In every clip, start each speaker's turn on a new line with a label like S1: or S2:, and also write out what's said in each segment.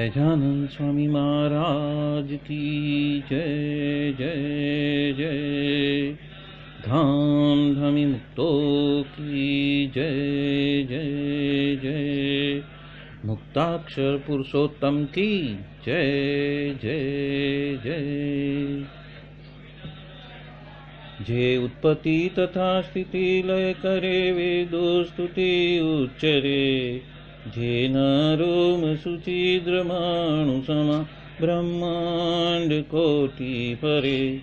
S1: सहजानंद स्वामी महाराज की जय जय जय। धाम धमी मुक्तो की जय जय जय। मुक्ताक्षर पुरुषोत्तम की जय जय जय। जे उत्पत्ति तथा स्थिति लय करे वेदो स्तुति उच्चरे। जे नरोम सुचिद्रमाणु समा ब्रह्मांड कोटि परे।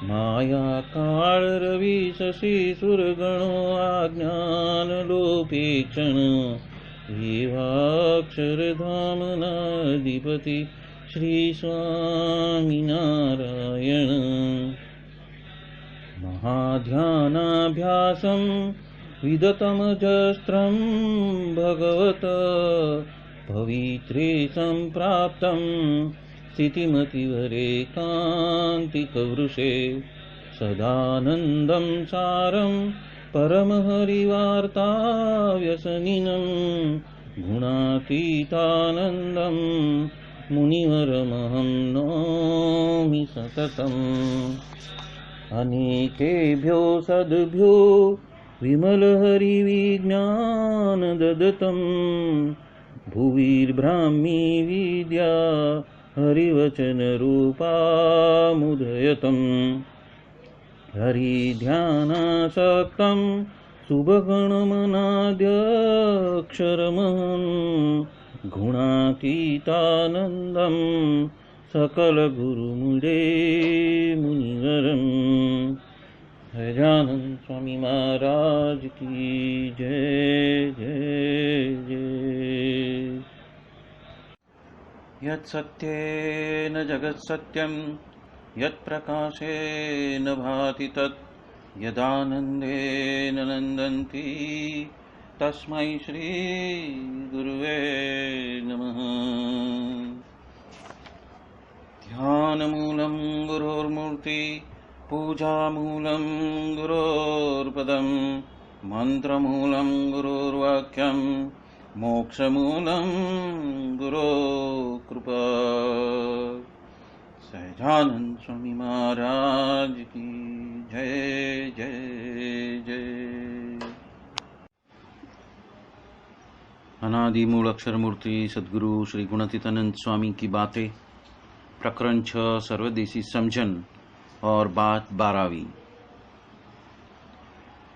S1: माया काल रवि शशि सुरगणो अज्ञान लोपेक्षण। एवाक्षर धाम नाधिपति श्री स्वामी नारायण। महाध्यानाभ्यासं विदतमजस्त्रं भगवत पवित्रे सम्प्राप्तं। स्थितिमतिवरेकान्तिकवृषे सदानन्दं सारं परमहरिवार्ताव्यसनिनं। गुणातीतानन्दं मुनिवरमहं नौमि सततम्। अनेकेभ्यो सद्भ्यो विमलहरिविज्ञान ददतं। भुविर्ब्राह्मी विद्या हरिवचनरूपामुदयतं। हरिध्यानासक्तं शुभगणमनाद्यक्षरमहं। गुणातीतानन्दं सकलगुरुमुरे मुनिवरम्। सहजानंद स्वामी महाराज की जय जय जय। यत्सत्येन जगत्सत्यं यत्प्रकाशेन भाति तत्। यदानन्देन नन्दन्ति तस्मै श्री गुरुवे नमः। ध्यानमूलं गुरोर्मूर्ति पूजामूलं गुरोर्पदं। मन्त्रमूलं गुरोर्वाक्यं मोक्षमूलं गुरोकृपा। सहजानंद स्वामी महाराज की जय जय जय। अनादि मूल अक्षर मूर्ति सद्गुरु श्री गुणातीतानंद स्वामी की बातें, प्रकरण 6 सर्वदेशी समझन और बात 12वीं।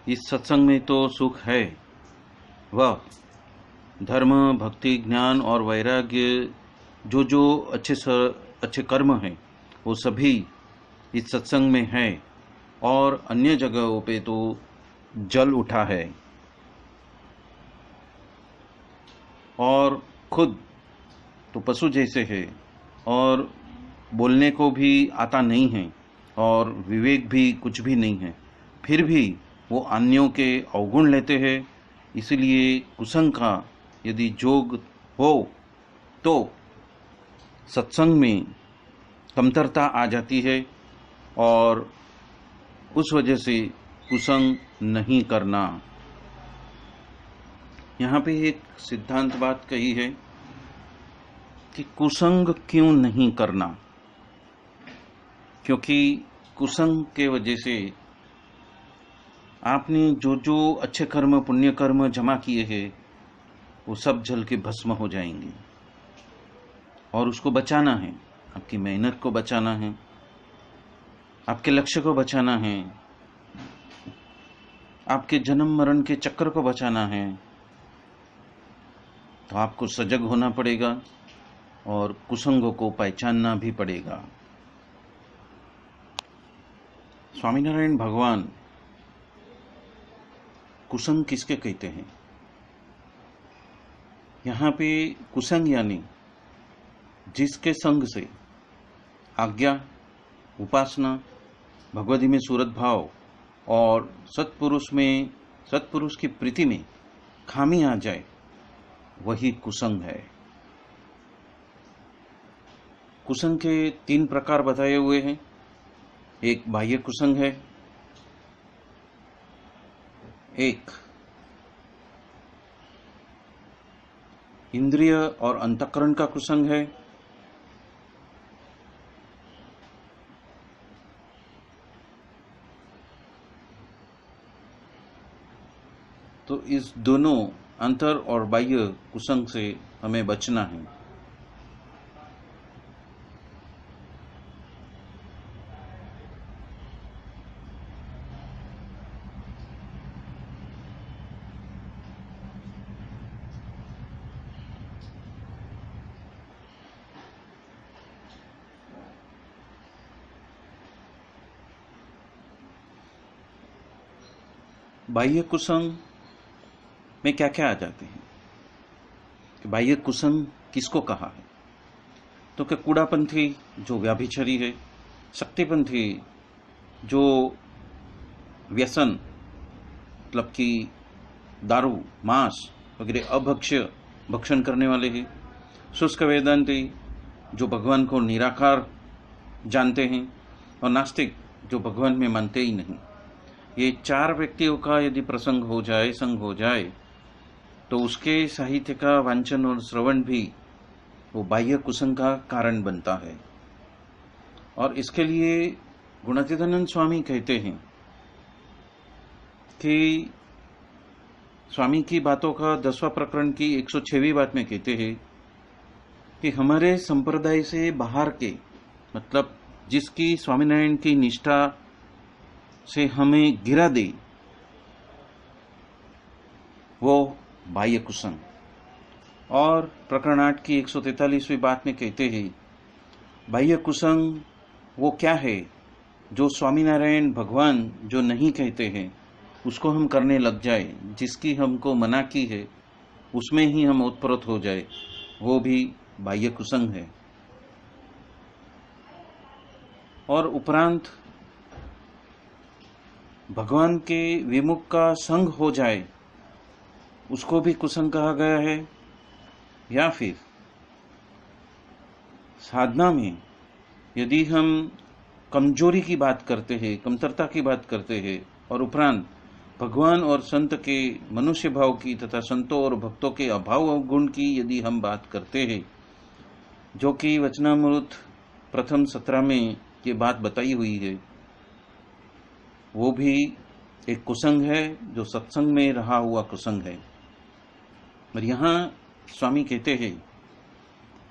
S1: इस सत्संग में तो सुख है, वह धर्म भक्ति ज्ञान और वैराग्य जो अच्छे कर्म हैं वो सभी इस सत्संग में है। और अन्य जगहों पे तो जल उठा है और खुद तो पशु जैसे है और बोलने को भी आता नहीं है और विवेक भी कुछ भी नहीं है, फिर भी वो अन्यों के अवगुण लेते हैं। इसलिए कुसंग का यदि जोग हो तो सत्संग में कमतरता आ जाती है और उस वजह से कुसंग नहीं करना। यहाँ पे एक सिद्धांत बात कही है कि कुसंग क्यों नहीं करना, क्योंकि कुसंग के वजह से आपने जो अच्छे कर्म पुण्य कर्म जमा किए हैं वो सब जल के भस्म हो जाएंगे। और उसको बचाना है, आपकी मेहनत को बचाना है, आपके लक्ष्य को बचाना है, आपके जन्म मरण के चक्र को बचाना है, तो आपको सजग होना पड़ेगा और कुसंगों को पहचानना भी पड़ेगा। स्वामीनारायण भगवान कुसंग किसके कहते हैं? यहाँ पे कुसंग यानी जिसके संग से आज्ञा, उपासना, भगवदी में सूरत भाव और सत्पुरुष की प्रीति में खामी आ जाए, वही कुसंग है। कुसंग के 3 प्रकार बताए हुए हैं। एक बाह्य कुसंग है, एक इंद्रिय और अंतःकरण का कुसंग है इस दोनों अंतर और बाह्य कुसंग से हमें बचना है। बाह्य कुसंग में क्या क्या आ जाते हैं कि बाह्य कुसंग किसको कहा है? तो कि कूड़ापंथी जो व्याभिचारी है, शक्तिपंथी जो व्यसन मतलब कि दारू, मांस वगैरह अभक्ष्य भक्षण करने वाले हैं, शुष्क वेदांती जो भगवान को निराकार जानते हैं, और नास्तिक जो भगवान में मानते ही नहीं। ये चार व्यक्तियों का यदि प्रसंग हो जाए, संग हो जाए, तो उसके साहित्य का वांचन और श्रवण भी वो बाह्य कुसंग का कारण बनता है। और इसके लिए गुणातीतानंद स्वामी कहते हैं कि स्वामी की बातों का 10वां प्रकरण की 106वीं बात में कहते हैं कि हमारे संप्रदाय से बाहर के, मतलब जिसकी स्वामीनारायण की निष्ठा से हमें गिरा दे, वो बाह्य कुसंग। और प्रकरण 8 की 143वीं बात में कहते हैं बाह्य कुसंग वो क्या है जो स्वामीनारायण भगवान जो नहीं कहते हैं उसको हम करने लग जाए, जिसकी हमको मना की है उसमें ही हम ओतप्रोत हो जाए, वो भी बाह्य कुसंग है। और उपरांत भगवान के विमुख का संग हो जाए, उसको भी कुसंग कहा गया है। या फिर साधना में यदि हम कमजोरी की बात करते हैं, कमतरता की बात करते हैं, और उपरांत भगवान और संत के मनुष्य भाव की तथा संतों और भक्तों के अभाव गुण की यदि हम बात करते हैं, जो कि वचनामृत प्रथम 17 में ये बात बताई हुई है, वो भी एक कुसंग है जो सत्संग में रहा हुआ कुसंग है। और यहाँ स्वामी कहते हैं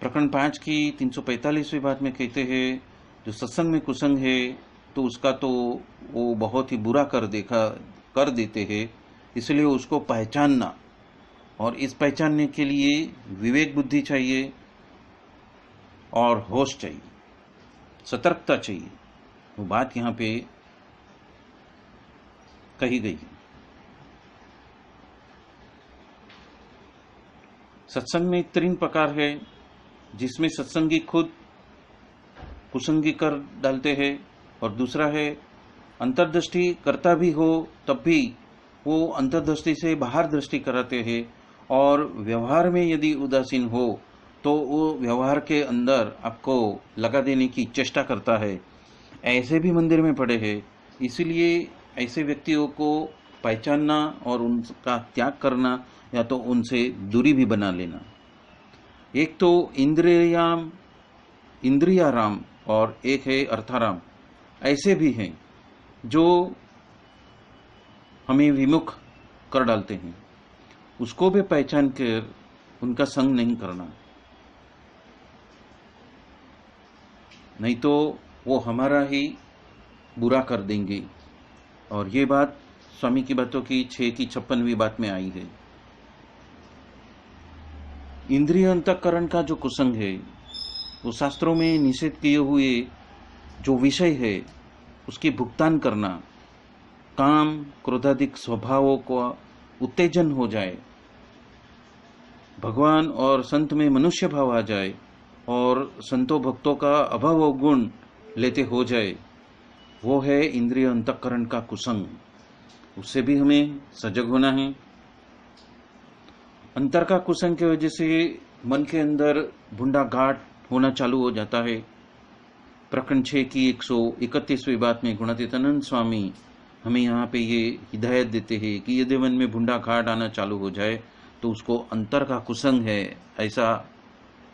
S1: प्रकरण 5 की 345वीं बात में कहते हैं जो सत्संग में कुसंग है तो उसका तो वो बहुत ही बुरा कर देते हैं, इसलिए उसको पहचानना, और इस पहचानने के लिए विवेक बुद्धि चाहिए और होश चाहिए, सतर्कता चाहिए। वो बात यहाँ पे कही गई है। सत्संग में 3 प्रकार है, जिसमें सत्संगी खुद कुसंगी कर डालते हैं, और दूसरा है अंतर्दृष्टि करता भी हो तब भी वो अंतर्दृष्टि से बाहर दृष्टि कराते हैं, और व्यवहार में यदि उदासीन हो तो वो व्यवहार के अंदर आपको लगा देने की चेष्टा करता है। ऐसे भी मंदिर में पड़े हैं। इसीलिए ऐसे व्यक्तियों को पहचानना और उनका त्याग करना या तो उनसे दूरी भी बना लेना। एक तो इंद्रियाराम और एक है अर्थाराम। ऐसे भी हैं जो हमें विमुख कर डालते हैं, उसको भी पहचान कर उनका संग नहीं करना, नहीं तो वो हमारा ही बुरा कर देंगे। और ये बात स्वामी की बातों की 6 की 56वीं बात में आई है। इंद्रिय अंतःकरण का जो कुसंग है वो शास्त्रों में निषेध किए हुए जो विषय है उसकी भुगतान करना, काम क्रोधाधिक स्वभावों को उत्तेजन हो जाए, भगवान और संत में मनुष्य भाव आ जाए, और संतों भक्तों का अभाव गुण लेते हो जाए, वो है इंद्रिय अंतःकरण का कुसंग। उससे भी हमें सजग होना है। अंतर का कुसंग की वजह से मन के अंदर भुंडा घाट होना चालू हो जाता है। प्रकरण 6 की 131वीं बात में गुणातीतानंद स्वामी हमें यहाँ पे ये हिदायत देते हैं कि यदि मन में भुंडा घाट आना चालू हो जाए तो उसको अंतर का कुसंग है ऐसा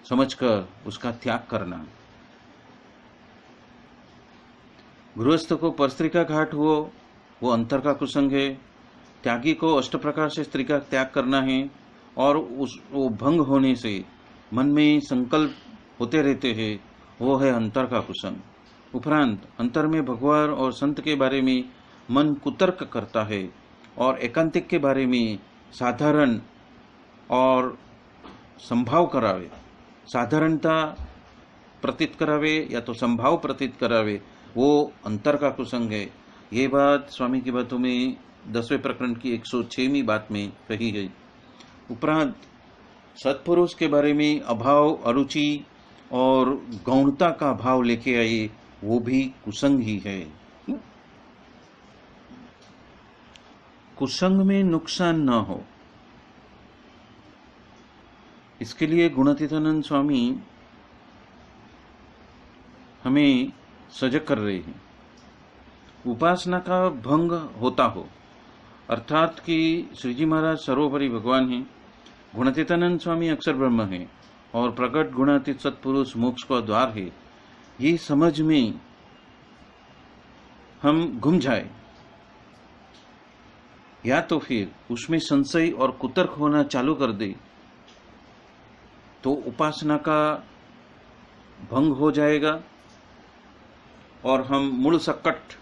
S1: समझकर उसका त्याग करना। गृहस्थ को परस्त्री का घाट हो वो अंतर का कुसंग है, त्यागी को अष्ट प्रकार से स्त्री का त्याग करना है और वो भंग होने से मन में संकल्प होते रहते हैं, वो है अंतर का कुसंग। उपरांत अंतर में भगवान और संत के बारे में मन कुतर्क करता है और एकांतिक के बारे में साधारण और संभाव करावे, साधारणता प्रतीत करावे या तो संभाव प्रतीत करावे, वो अंतर का कुसंग है। ये बात स्वामी की बातों में 10वें प्रकरण की 106वीं बात में कही गई। उपरांत सत्पुरुष के बारे में अभाव, अरुचि और गौणता का भाव लेके आए, वो भी कुसंग ही है। कुसंग में नुकसान न हो, इसके लिए गुणातीतानंद स्वामी हमें सजग कर रहे हैं। उपासना का भंग होता हो, अर्थात कि श्री जी महाराज सर्वोपरि भगवान हैं, गुणातीतानंद स्वामी अक्षर ब्रह्म है और प्रकट गुणातीत सत्पुरुष मोक्ष का द्वार है, ये समझ में हम घुम जाए या तो फिर उसमें संशय और कुतर्क होना चालू कर दे, तो उपासना का भंग हो जाएगा और हम मूल सकट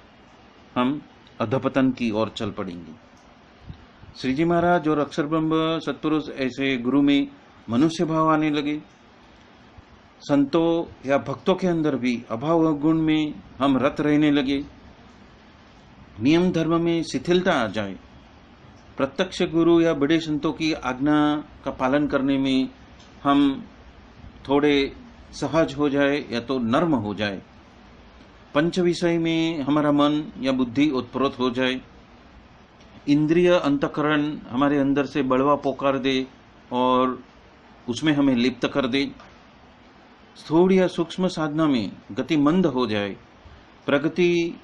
S1: हम अधपतन की ओर चल पड़ेंगे। श्री जी महाराज और अक्षर ब्रह्म सत्पुरुष ऐसे गुरु में मनुष्य भाव आने लगे, संतों या भक्तों के अंदर भी अभाव गुण में हम रत रहने लगे, नियम धर्म में शिथिलता आ जाए, प्रत्यक्ष गुरु या बड़े संतों की आज्ञा का पालन करने में हम थोड़े सहज हो जाए या तो नर्म हो जाए, पंच विषय में हमारा मन या बुद्धि उत्प्रोत हो जाए, इंद्रिय अंतकरण हमारे अंदर से बड़वा पोकार दे और उसमें हमें लिप्त कर दे, स्थूल या सूक्ष्म साधना में गति मंद हो जाए, प्रगति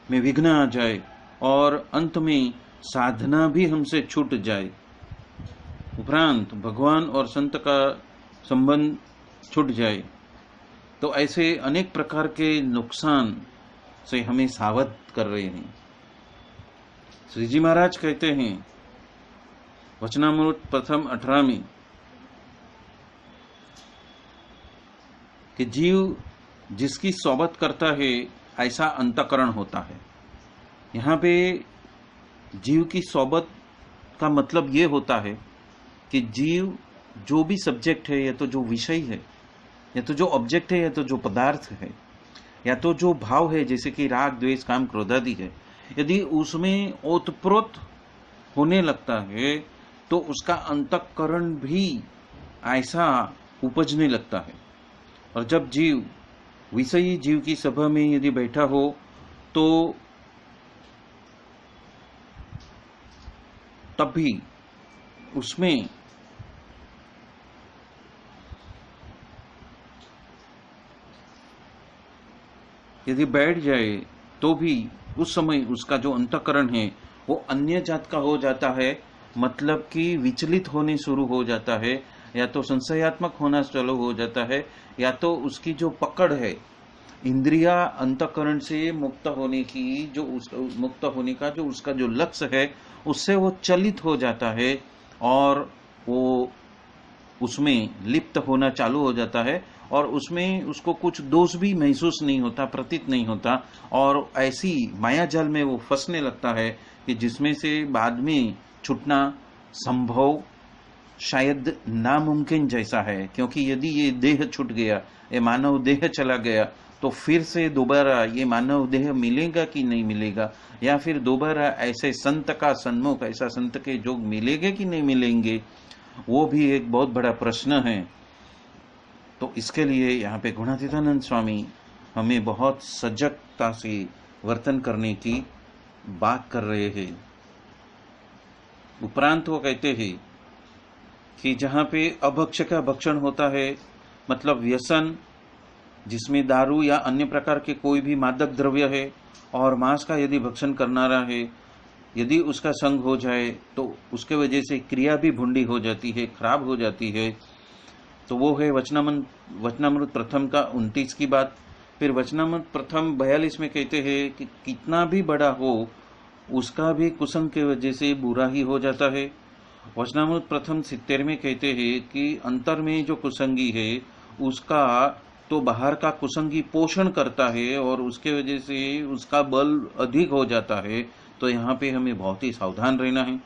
S1: में विघ्न आ जाए और अंत में साधना भी हमसे छूट जाए, उपरांत भगवान और संत का संबंध छूट जाए, तो ऐसे अनेक प्रकार के नुकसान से हमें सावध कर रहे हैं। श्री जी महाराज कहते हैं वचनामृत प्रथम 18 में कि जीव जिसकी सोबत करता है ऐसा अंतकरण होता है। यहाँ पे जीव की सोबत का मतलब ये होता है कि जीव जो भी सब्जेक्ट है या तो जो विषय है या तो जो ऑब्जेक्ट है या तो जो पदार्थ है या तो जो भाव है, जैसे कि राग द्वेष काम क्रोध आदि है, यदि उसमें ओतप्रोत होने लगता है तो उसका अंतःकरण भी ऐसा उपजने लगता है। और जब जीव विषयी जीव की सभा में यदि बैठा हो तो तब भी उसमें यदि बैठ जाए तो भी उस समय उसका जो अंतःकरण है वो अन्य जात का हो जाता है, मतलब कि विचलित होने शुरू हो जाता है, या तो संशयात्मक होना चालू हो जाता है, या तो उसकी जो पकड़ है इंद्रिया अंतःकरण से मुक्त होने की, जो मुक्त होने का जो उसका जो लक्ष्य है उससे वो चलित हो जाता है और वो उसमें लिप्त होना चालू हो जाता है और उसमें उसको कुछ दोष भी महसूस नहीं होता, प्रतीत नहीं होता, और ऐसी माया जाल में वो फंसने लगता है कि जिसमें से बाद में छूटना संभव शायद नामुमकिन जैसा है। क्योंकि यदि ये देह छूट गया, ये मानव देह चला गया, तो फिर से दोबारा ये मानव देह मिलेगा कि नहीं मिलेगा, या फिर दोबारा ऐसे संत का सन्मुख, ऐसा संत के जोग मिलेंगे कि नहीं मिलेंगे, वो भी एक बहुत बड़ा प्रश्न है। तो इसके लिए यहाँ पे गुणातीतानंद स्वामी हमें बहुत सजगता से वर्तन करने की बात कर रहे हैं। उपरांत वो कहते हैं कि जहाँ पे अभक्ष्य का भक्षण होता है, मतलब व्यसन जिसमें दारू या अन्य प्रकार के कोई भी मादक द्रव्य है, और मांस का यदि भक्षण करना रहा है, यदि उसका संग हो जाए तो उसके वजह से क्रिया भी भुंडी हो जाती है, खराब हो जाती है। तो वो है वचनामृत प्रथम का 29 की बात। फिर वचनामृत प्रथम 42 में कहते हैं कि कितना भी बड़ा हो उसका भी कुसंग के वजह से बुरा ही हो जाता है। वचनामृत प्रथम 70 में कहते हैं कि अंतर में जो कुसंगी है उसका तो बाहर का कुसंगी पोषण करता है और उसके वजह से उसका बल अधिक हो जाता है। तो यहाँ पे हमें बहुत ही सावधान रहना है।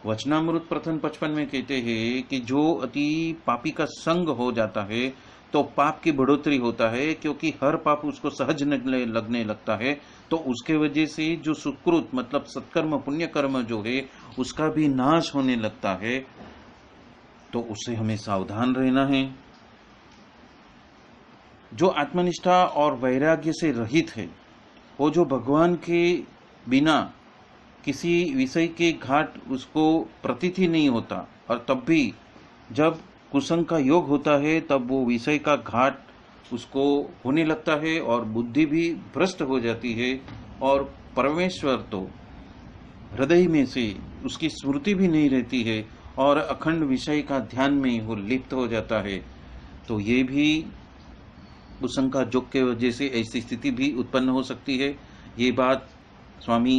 S1: वचनामृत प्रथम 55 में कहते हैं कि जो अति पापी का संग हो जाता है तो पाप की बढ़ोतरी होता है, क्योंकि हर पाप उसको सहज लगने लगता है। तो उसके वजह से जो सुकृत मतलब सत्कर्म पुण्य कर्म जो है उसका भी नाश होने लगता है। तो उससे हमें सावधान रहना है। जो आत्मनिष्ठा और वैराग्य से रहित है वो जो भगवान के बिना किसी विषय के घाट उसको प्रतीत ही नहीं होता, और तब भी जब कुसंग का योग होता है तब वो विषय का घाट उसको होने लगता है और बुद्धि भी भ्रष्ट हो जाती है और परमेश्वर तो हृदय में से उसकी स्मृति भी नहीं रहती है और अखंड विषय का ध्यान में वो लिप्त हो जाता है। तो ये भी कुसंग का योग के वजह से ऐसी स्थिति भी उत्पन्न हो सकती है। ये बात स्वामी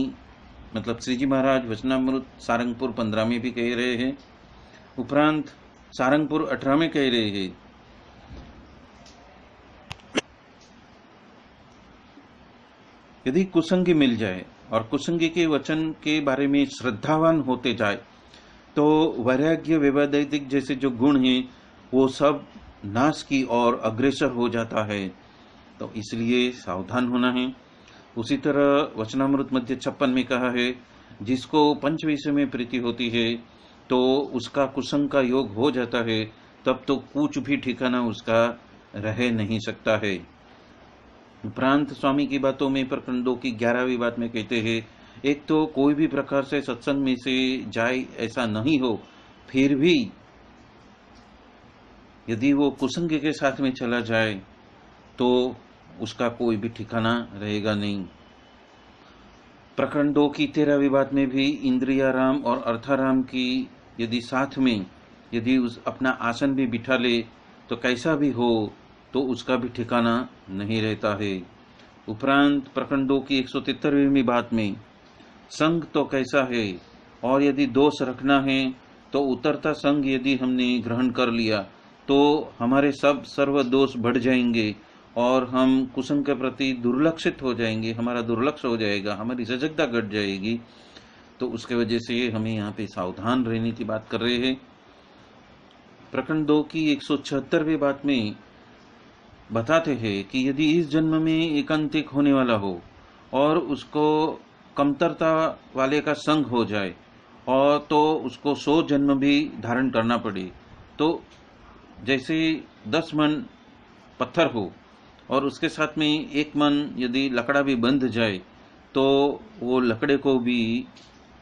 S1: मतलब श्री जी महाराज वचनामृत सारंगपुर 15 में भी कह रहे हैं, उपरांत सारंगपुर 18 में कह रहे हैं। यदि कुसंगी मिल जाए और कुसंगी के वचन के बारे में श्रद्धावान होते जाए तो वैराग्य वैवादिक जैसे जो गुण हैं वो सब नाश की ओर अग्रसर हो जाता है। तो इसलिए सावधान होना है। उसी तरह वचनामृत मध्य 56 में कहा है, जिसको पंच विषय में प्रीति होती है तो उसका कुसंग का योग हो जाता है, तब तो कुछ भी ठिकाना उसका रह नहीं सकता है। उपरांत स्वामी की बातों में प्रकरण 2 की 11वीं बात में कहते हैं, एक तो कोई भी प्रकार से सत्संग में से जाए ऐसा नहीं हो, फिर भी यदि वो कुसंग के साथ में चला जाए तो उसका कोई भी ठिकाना रहेगा नहीं। प्रकरण 2 की 13वीं बात में भी इंद्रियाराम और अर्थाराम की यदि साथ में यदि उस अपना आसन भी बिठा ले तो कैसा भी हो तो उसका भी ठिकाना नहीं रहता है। उपरांत प्रकरण 2 की 173वीं बात में संग तो कैसा है, और यदि दोष रखना है तो उतरता संग यदि हमने ग्रहण कर लिया तो हमारे सब सर्व दोष बढ़ जाएंगे और हम कुसंग के प्रति दुर्लक्षित हो जाएंगे, हमारा दुर्लक्ष्य हो जाएगा, हमारी सजगता घट जाएगी। तो उसके वजह से हमें यहाँ पे सावधान रहने की बात कर रहे हैं। प्रकरण 2 की 176वीं बात में बताते हैं कि यदि इस जन्म में एकांतिक होने वाला हो और उसको कमतरता वाले का संग हो जाए और तो उसको 100 जन्म भी धारण करना पड़े। तो जैसे 10 मन पत्थर हो और उसके साथ में 1 मन यदि लकड़ा भी बंध जाए तो वो लकड़े को भी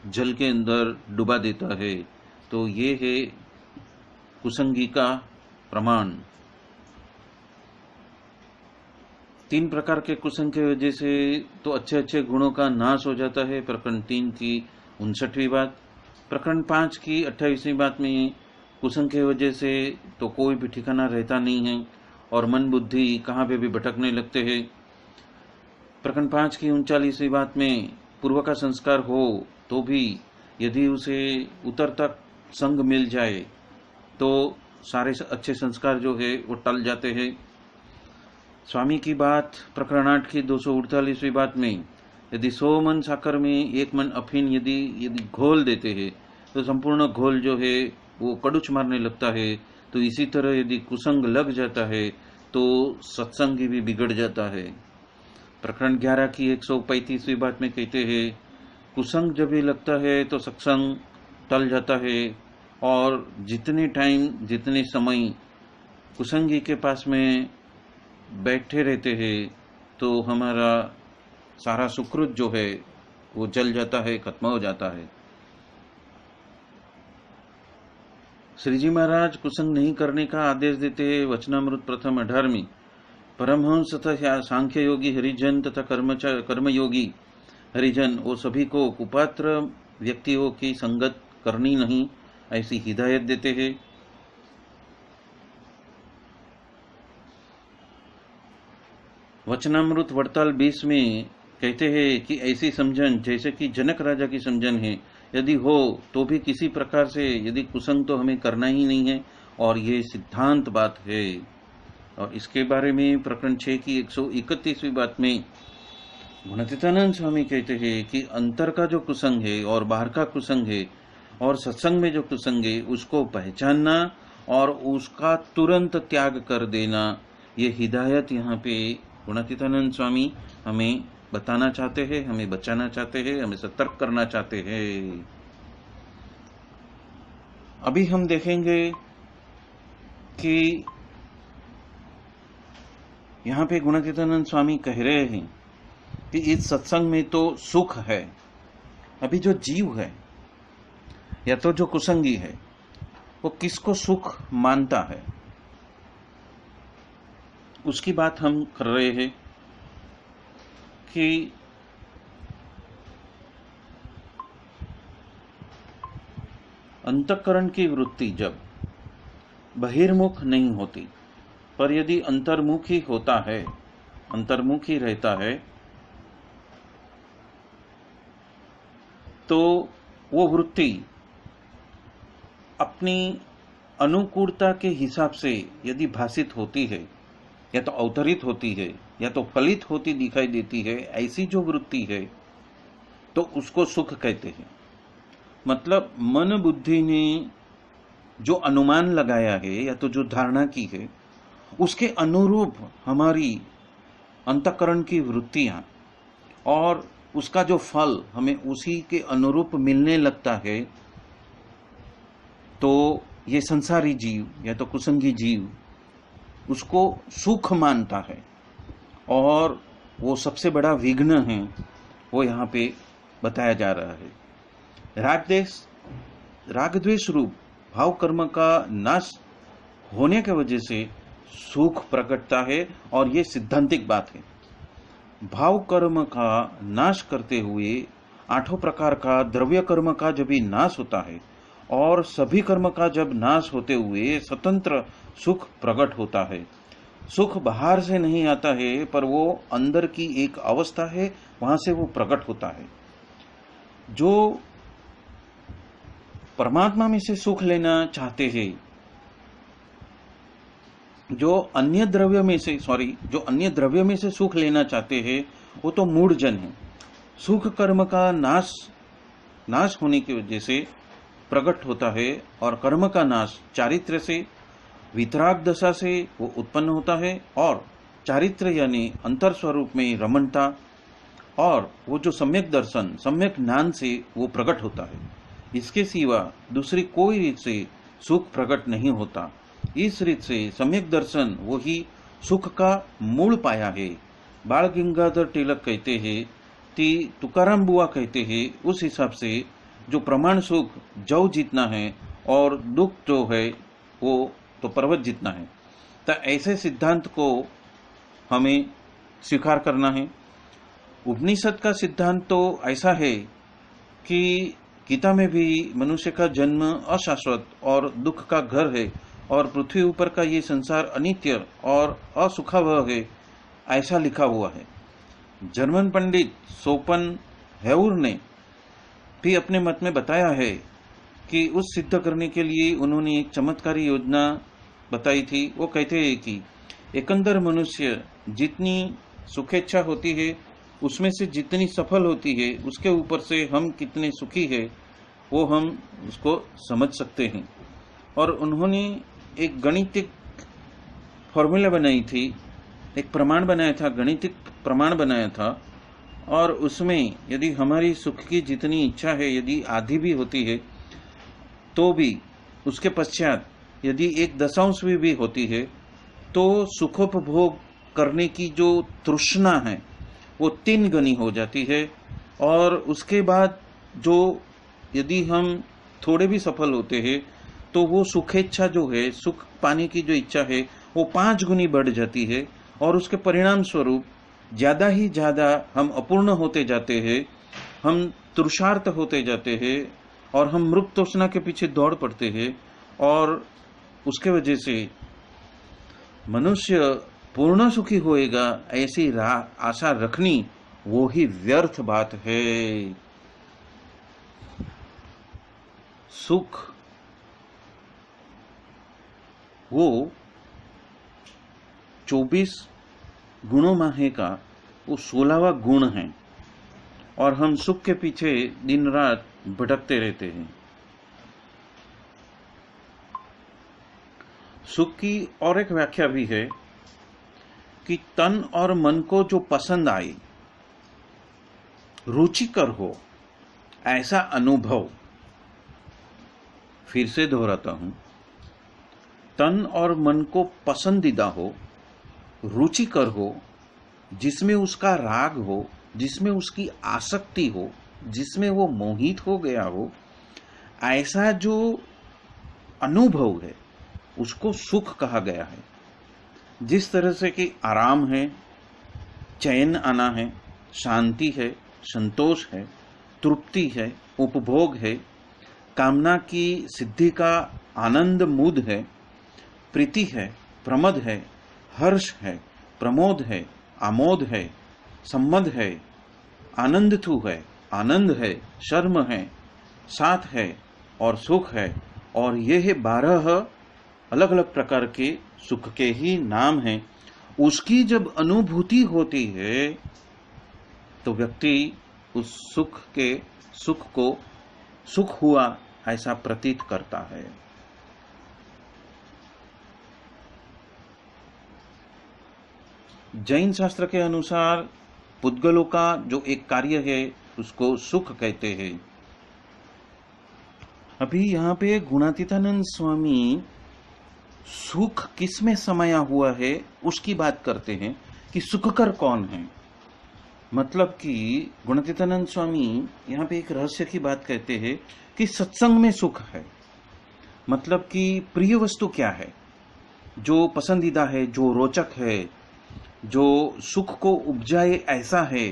S1: जल के अंदर डुबा देता है। तो ये है कुसंगी का प्रमाण। 3 प्रकार के कुसंग की वजह से तो अच्छे अच्छे गुणों का नाश हो जाता है। प्रकरण 3 की 59वीं बात। प्रकरण 5 की 28वीं बात में कुसंग की वजह से तो कोई भी ठिकाना रहता नहीं है और मन बुद्धि कहाँ पे भी भटकने लगते हैं। प्रकरण 5 की 39वीं बात में पूर्व का संस्कार हो तो भी यदि उसे उतर तक संग मिल जाए तो सारे अच्छे संस्कार जो है वो टल जाते हैं। स्वामी की बात प्रकरण 8 की 248वीं बात में यदि 100 मन साकर में 1 मन अफीन यदि घोल देते हैं तो संपूर्ण घोल जो है वो कड़ुच मारने लगता है। तो इसी तरह यदि कुसंग लग जाता है तो सत्संग भी बिगड़ जाता है। प्रकरण 11 की 135वीं बात में कहते हैं, कुसंग जब भी लगता है तो सत्संग टल जाता है और जितने समय कुसंगी के पास में बैठे रहते हैं तो हमारा सारा सुकृत जो है वो जल जाता है, खत्म हो जाता है। श्री जी महाराज कुसंग नहीं करने का आदेश देते हैं। वचनामृत प्रथम 18 परमहंस तथा सांख्य योगी हरिजन तथा कर्मयोगी हरिजन वो सभी को कुपात्र व्यक्तियों की संगत करनी नहीं, ऐसी हिदायत देते हैं। वचनामृत वड़ताल 20 में कहते हैं कि ऐसी समझन जैसे कि जनक राजा की समझन है, यदि हो तो भी किसी प्रकार से यदि कुसंग तो हमें करना ही नहीं है, और ये सिद्धांत बात है। और इसके बारे में प्रकरण 6 की 131वीं बात में गुणातीतानंद स्वामी कहते हैं कि अंतर का जो कुसंग है और बाहर का कुसंग है और सत्संग में जो कुसंग है उसको पहचानना और उसका तुरंत त्याग कर देना, ये हिदायत यहाँ पे गुणातीतानंद स्वामी हमें बताना चाहते हैं, हमें बचाना चाहते हैं, हमें सतर्क करना चाहते हैं। अभी हम देखेंगे कि यहाँ पे गुणातीतानंद स्वामी कह रहे हैं कि इस सत्संग में तो सुख है। अभी जो जीव है या तो जो कुसंगी है वो किसको सुख मानता है, उसकी बात हम कर रहे हैं कि अंतःकरण की वृत्ति जब बहिर्मुख नहीं होती, पर यदि अंतर्मुखी होता है, अंतर्मुखी रहता है, तो वो वृत्ति अपनी अनुकूलता के हिसाब से यदि भाषित होती है या तो अवतरित होती है या तो फलित होती दिखाई देती है, ऐसी जो वृत्ति है तो उसको सुख कहते हैं। मतलब मन बुद्धि ने जो अनुमान लगाया है या तो जो धारणा की है उसके अनुरूप हमारी अंतःकरण की वृत्तियां और उसका जो फल हमें उसी के अनुरूप मिलने लगता है, तो ये संसारी जीव या तो कुसंगी जीव उसको सुख मानता है, और वो सबसे बड़ा विघ्न है, वो यहाँ पे बताया जा रहा है। राग द्वेष रूप भाव कर्म का नाश होने की वजह से सुख प्रकटता है, और ये सिद्धांतिक बात है। भाव कर्म का नाश करते हुए 8 प्रकार का द्रव्य कर्म का जब भी नाश होता है और सभी कर्म का जब नाश होते हुए स्वतंत्र सुख प्रकट होता है। सुख बाहर से नहीं आता है, पर वो अंदर की एक अवस्था है, वहां से वो प्रकट होता है। जो परमात्मा में से सुख लेना चाहते हैं, जो अन्य द्रव्य में से सुख लेना चाहते हैं, वो तो मूढ़ जन है। सुख कर्म का नाश होने की वजह से प्रकट होता है, और कर्म का नाश चारित्र से, वितराग दशा से वो उत्पन्न होता है, और चारित्र यानी अंतर स्वरूप में रमणता और वो जो सम्यक दर्शन, सम्यक ज्ञान से वो प्रकट होता है। इसके सिवा दूसरी कोई रीत से सुख प्रकट नहीं होता। इस रीत से सम्यक दर्शन वही सुख का मूल पाया है। बाल गंगाधर तिलक कहते हैं कि तुकाराम बुआ कहते हैं, उस हिसाब से जो प्रमाण सुख जौ जितना है और दुख जो है वो तो पर्वत जितना है। तो ऐसे सिद्धांत को हमें स्वीकार करना है। उपनिषद का सिद्धांत तो ऐसा है कि गीता में भी मनुष्य का जन्म अशाश्वत और दुख का घर है, और पृथ्वी ऊपर का ये संसार अनित्य और असुखावह है, ऐसा लिखा हुआ है। जर्मन पंडित शोपेनहाउर ने भी अपने मत में बताया है कि उस सिद्ध करने के लिए उन्होंने एक चमत्कारी योजना बताई थी। वो कहते हैं कि एकंदर मनुष्य जितनी सुखेच्छा होती है उसमें से जितनी सफल होती है, उसके ऊपर से हम कितने सुखी है वो हम उसको समझ सकते हैं। और उन्होंने एक गणितिक फॉर्मूला बनाई थी, एक प्रमाण बनाया था, गणितिक प्रमाण बनाया था, और उसमें यदि हमारी सुख की जितनी इच्छा है यदि आधी भी होती है तो भी उसके पश्चात यदि 1/10 भी होती है तो सुखोपभोग करने की जो तृष्णा है वो 3 गुनी हो जाती है। और उसके बाद जो यदि हम थोड़े भी सफल होते हैं तो वो सुखेच्छा जो है, सुख पाने की जो इच्छा है वो 5 गुनी बढ़ जाती है, और उसके परिणाम स्वरूप ज्यादा ही ज्यादा हम अपूर्ण होते जाते हैं, हम तृषार्त होते जाते हैं, और हम मृग तृष्णा के पीछे दौड़ पड़ते हैं। और उसके वजह से मनुष्य पूर्ण सुखी होएगा ऐसी आशा रखनी वो ही व्यर्थ बात है। सुख वो 24 गुणों में का वो 16वां गुण है, और हम सुख के पीछे दिन रात भटकते रहते हैं। सुख की और एक व्याख्या भी है कि तन और मन को जो पसंद आए, रुचिकर हो, ऐसा अनुभव। फिर से दोहराता हूं, तन और मन को पसंदीदा हो, रुचिकर हो, जिसमें उसका राग हो, जिसमें उसकी आसक्ति हो, जिसमें वो मोहित हो गया हो, ऐसा जो अनुभव है उसको सुख कहा गया है। जिस तरह से कि आराम है, चैन आना है, शांति है, संतोष है, तृप्ति है, उपभोग है, कामना की सिद्धि का आनंद मुद है, प्रीति है, प्रमद है, हर्ष है, प्रमोद है, आमोद है, सम्मद है, आनंदथु है, आनंद है, शर्म है, साथ है और सुख है, और ये 12 अलग अलग प्रकार के सुख के ही नाम हैं। उसकी जब अनुभूति होती है तो व्यक्ति उस सुख को सुख हुआ ऐसा प्रतीत करता है। जैन शास्त्र के अनुसार पुद्गलों का जो एक कार्य है उसको सुख कहते हैं। अभी यहाँ पे गुणातीतानंद स्वामी सुख किस में समाया हुआ है उसकी बात करते हैं कि सुखकर कौन है। मतलब कि गुणातीतानंद स्वामी यहाँ पे एक रहस्य की बात कहते हैं कि सत्संग में सुख है। मतलब कि प्रिय वस्तु क्या है, जो पसंदीदा है, जो रोचक है, जो सुख को उपजाए ऐसा है,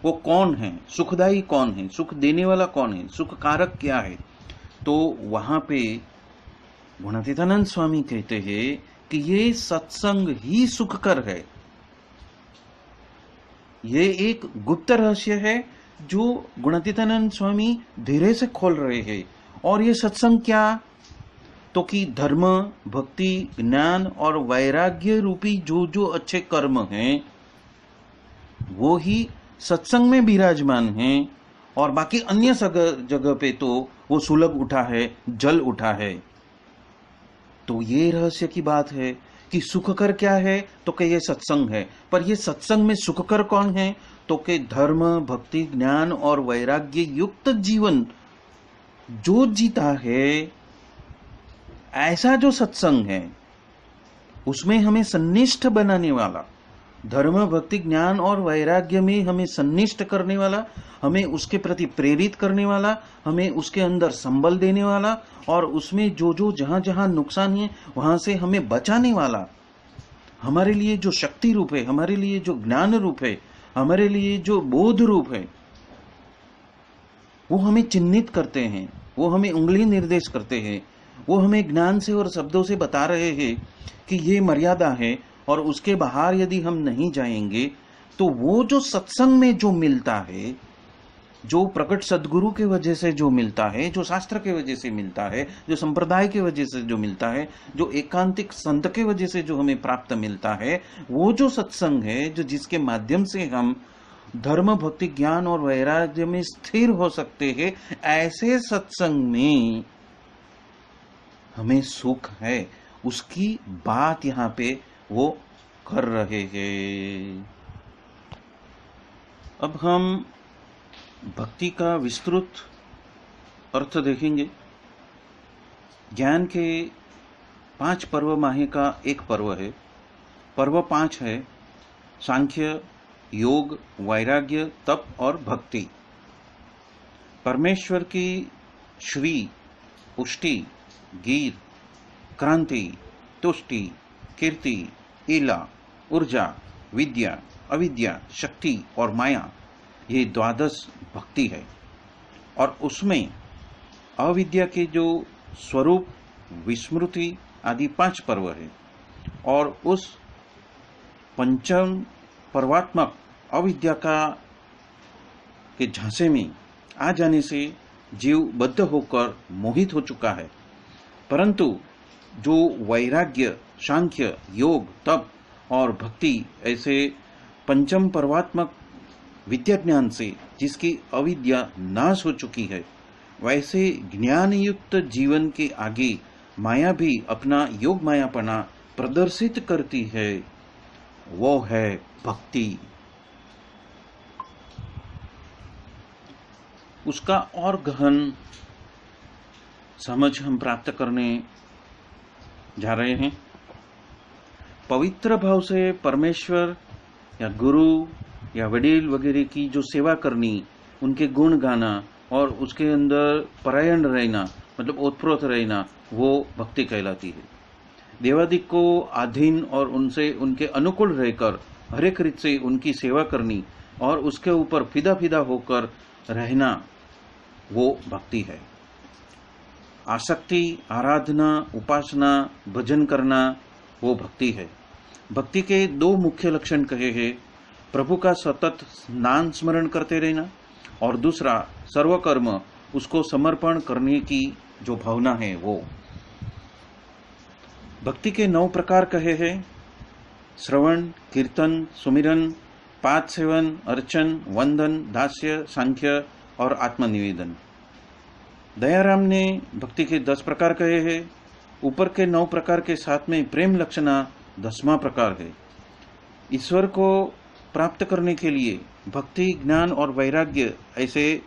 S1: वो कौन है, सुखदायी कौन है, सुख देने वाला कौन है, सुख कारक क्या है। तो वहां पे गुणातीतानंद स्वामी कहते हैं कि ये सत्संग ही सुखकर है। ये एक गुप्त रहस्य है जो गुणातीतानंद स्वामी धीरे से खोल रहे हैं। और ये सत्संग क्या, तो कि धर्म, भक्ति, ज्ञान और वैराग्य रूपी जो जो अच्छे कर्म हैं वो ही सत्संग में विराजमान हैं, और बाकी अन्य जगह पे तो वो सुलग उठा है, जल उठा है। तो ये रहस्य की बात है कि सुखकर क्या है, तो कि ये सत्संग है। पर ये सत्संग में सुखकर कौन है, तो कि धर्म, भक्ति, ज्ञान और वैराग्य युक्त जीवन जो जीता है, ऐसा जो सत्संग है उसमें हमें सन्निष्ठ बनाने वाला, धर्म, भक्ति, ज्ञान और वैराग्य में हमें सन्निष्ठ करने वाला, हमें उसके प्रति प्रेरित करने वाला, हमें उसके अंदर संबल देने वाला, और उसमें जो जो जहां जहां नुकसान है वहां से हमें बचाने वाला, हमारे लिए जो शक्ति रूप है, हमारे लिए जो ज्ञान रूप है, हमारे लिए जो बोध रूप है, वो हमें चिन्हित करते हैं, वो हमें उंगली निर्देश करते हैं, वो हमें ज्ञान से और शब्दों से बता रहे हैं कि ये मर्यादा है, और उसके बाहर यदि हम नहीं जाएंगे तो वो जो सत्संग में जो मिलता है, जो प्रकट सदगुरु के वजह से जो मिलता है, जो शास्त्र के वजह से मिलता है, जो संप्रदाय के वजह से जो मिलता है, जो एकांतिक संत के वजह से जो हमें प्राप्त मिलता है, वो जो सत्संग है, जो जिसके माध्यम से हम धर्म, भक्ति, ज्ञान और वैराग्य में स्थिर हो सकते हैं, ऐसे सत्संग में हमें सुख है, उसकी बात यहाँ पे वो कर रहे हैं। अब हम भक्ति का विस्तृत अर्थ देखेंगे। ज्ञान के 5 पर्व माहे का एक पर्व है। पर्व 5 है सांख्य, योग, वैराग्य, तप और भक्ति। परमेश्वर की श्री, पुष्टि, गीत, क्रांति, तुष्टि, कीर्ति, ईला, ऊर्जा, विद्या, अविद्या, शक्ति और माया, ये 12 भक्ति है। और उसमें अविद्या के जो स्वरूप, विस्मृति आदि 5 पर्व है। और उस पंचम पर्वात्मक अविद्या का के झांसे में आ जाने से जीव बद्ध होकर मोहित हो चुका है। परंतु जो वैराग्य, सांख्य, योग, तप और भक्ति ऐसे पंचम पर्वात्मक विद्या ज्ञान से जिसकी अविद्या नाश हो चुकी है, वैसे ज्ञान युक्त जीवन के आगे माया भी अपना योग मायापना प्रदर्शित करती है। वो है भक्ति। उसका और गहन समझ हम प्राप्त करने जा रहे हैं। पवित्र भाव से परमेश्वर या गुरु या वडील वगैरह की जो सेवा करनी, उनके गुण गाना और उसके अंदर परायण रहना, मतलब ओतप्रोत रहना, वो भक्ति कहलाती है। देवादिक को अधीन और उनसे उनके अनुकूल रहकर हर एक रीत से उनकी सेवा करनी और उसके ऊपर फिदा फिदा होकर रहना, वो भक्ति है। आसक्ति, आराधना, उपासना, भजन करना, वो भक्ति है। भक्ति के दो मुख्य लक्षण कहे हैं, प्रभु का सतत नाम स्मरण करते रहना और दूसरा सर्वकर्म उसको समर्पण करने की जो भावना है वो। भक्ति के 9 प्रकार कहे हैं, श्रवण, कीर्तन, सुमिरन, पाद सेवन, अर्चन, वंदन, दास्य, सांख्य और आत्मनिवेदन। दयाराम ने भक्ति के 10 प्रकार कहे हैं। ऊपर के 9 प्रकार के साथ में प्रेम लक्षणा 10वां प्रकार है। ईश्वर को प्राप्त करने के लिए भक्ति, ज्ञान और वैराग्य ऐसे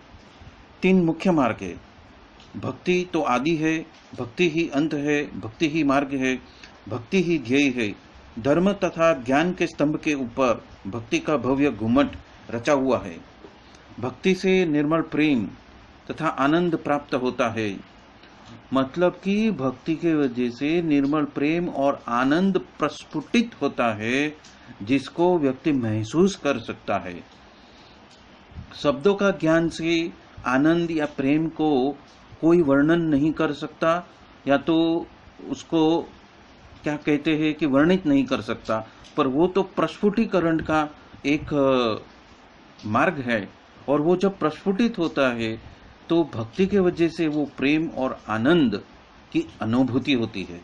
S1: 3 मुख्य मार्ग है। भक्ति तो आदि है, भक्ति ही अंत है, भक्ति ही मार्ग है, भक्ति ही ध्येय है। धर्म तथा ज्ञान के स्तंभ के ऊपर भक्ति का भव्य घुमट रचा हुआ है। भक्ति से निर्मल प्रेम तथा आनंद प्राप्त होता है। मतलब कि भक्ति के वजह से निर्मल प्रेम और आनंद प्रस्फुटित होता है, जिसको व्यक्ति महसूस कर सकता है। शब्दों का ज्ञान से आनंद या प्रेम को कोई वर्णन नहीं कर सकता, या तो उसको क्या कहते हैं कि वर्णित नहीं कर सकता, पर वो तो प्रस्फुटीकरण का एक मार्ग है। और वो जब प्रस्फुटित होता है तो भक्ति के वजह से वो प्रेम और आनंद की अनुभूति होती है।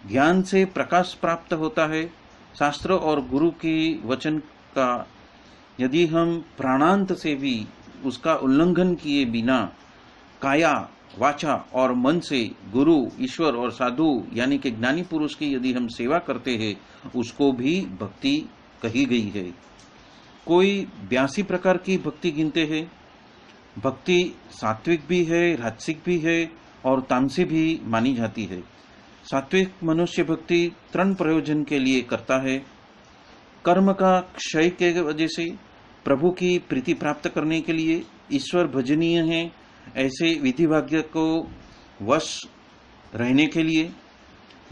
S1: ज्ञान से प्रकाश प्राप्त होता है। शास्त्र और गुरु की वचन का यदि हम प्राणांत से भी उसका उल्लंघन किए बिना काया, वाचा और मन से गुरु, ईश्वर और साधु यानी कि ज्ञानी पुरुष की यदि हम सेवा करते हैं, उसको भी भक्ति कही गई है। कोई 82 प्रकार की भक्ति गिनते हैं। भक्ति सात्विक भी है, राजसिक भी है और तामसी भी मानी जाती है। सात्विक मनुष्य भक्ति 3 प्रयोजन के लिए करता है। कर्म का क्षय के वजह से, प्रभु की प्रीति प्राप्त करने के लिए, ईश्वर भजनीय है ऐसे विधिवाक्य को वश रहने के लिए।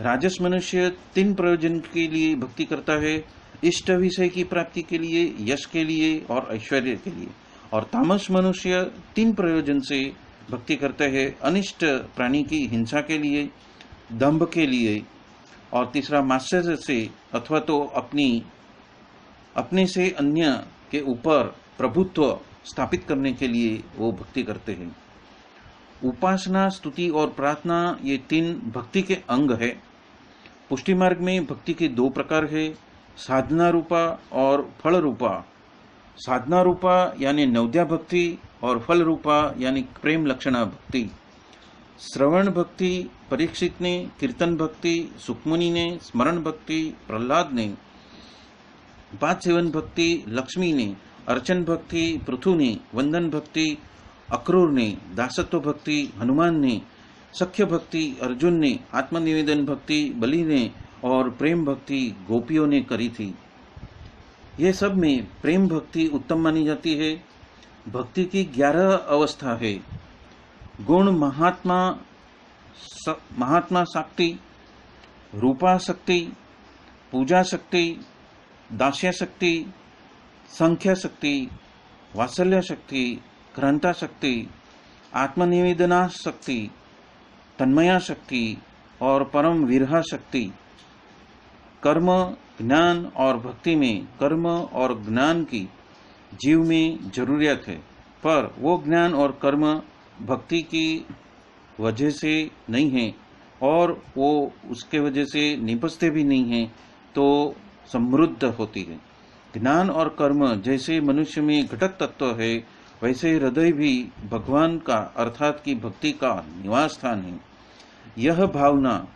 S1: राजस मनुष्य 3 प्रयोजन के लिए भक्ति करता है, इष्ट विषय की प्राप्ति के लिए, यश के लिए और ऐश्वर्य के लिए। और तामस मनुष्य 3 प्रयोजन से भक्ति करते हैं, अनिष्ट प्राणी की हिंसा के लिए, दंभ के लिए और तीसरा मात्सर्य से अथवा तो अपने से अन्य के ऊपर प्रभुत्व स्थापित करने के लिए वो भक्ति करते हैं। उपासना, स्तुति और प्रार्थना ये 3 भक्ति के अंग है। पुष्टि मार्ग में भक्ति के 2 प्रकार है, साधना रूपा और फल रूपा। साधना रूपा यानी नवद्या भक्ति और फल रूपा यानी प्रेम लक्षणा भक्ति। श्रवण भक्ति परीक्षित ने, कीर्तन भक्ति सुखमुनि ने, स्मरण भक्ति प्रहलाद ने, पाद सेवन भक्ति लक्ष्मी ने, अर्चन भक्ति पृथु ने, वंदन भक्ति अक्रूर ने, दासत्व भक्ति हनुमान ने, सख्य भक्ति अर्जुन ने, आत्मनिवेदन भक्ति बलि ने और प्रेम भक्ति गोपियों ने करी थी। ये सब में प्रेम भक्ति उत्तम मानी जाती है। भक्ति की 11 अवस्था है। गुण महात्मा शक्ति, रूपा शक्ति, पूजा शक्ति, दास्य शक्ति, संख्या शक्ति, वात्सल्य शक्ति, घ्रांता शक्ति, आत्मनिवेदना शक्ति, तन्मया शक्ति और परम विरहा शक्ति। कर्म, ज्ञान और भक्ति में कर्म और ज्ञान की जीव में जरूरियत है। पर वो ज्ञान और कर्म भक्ति की वजह से नहीं है और वो उसके वजह से निपजते भी नहीं हैं, तो समृद्ध होती है। ज्ञान और कर्म जैसे मनुष्य में घटक तत्व है, वैसे हृदय भी भगवान का अर्थात की भक्ति का निवास स्थान है। यह भावना,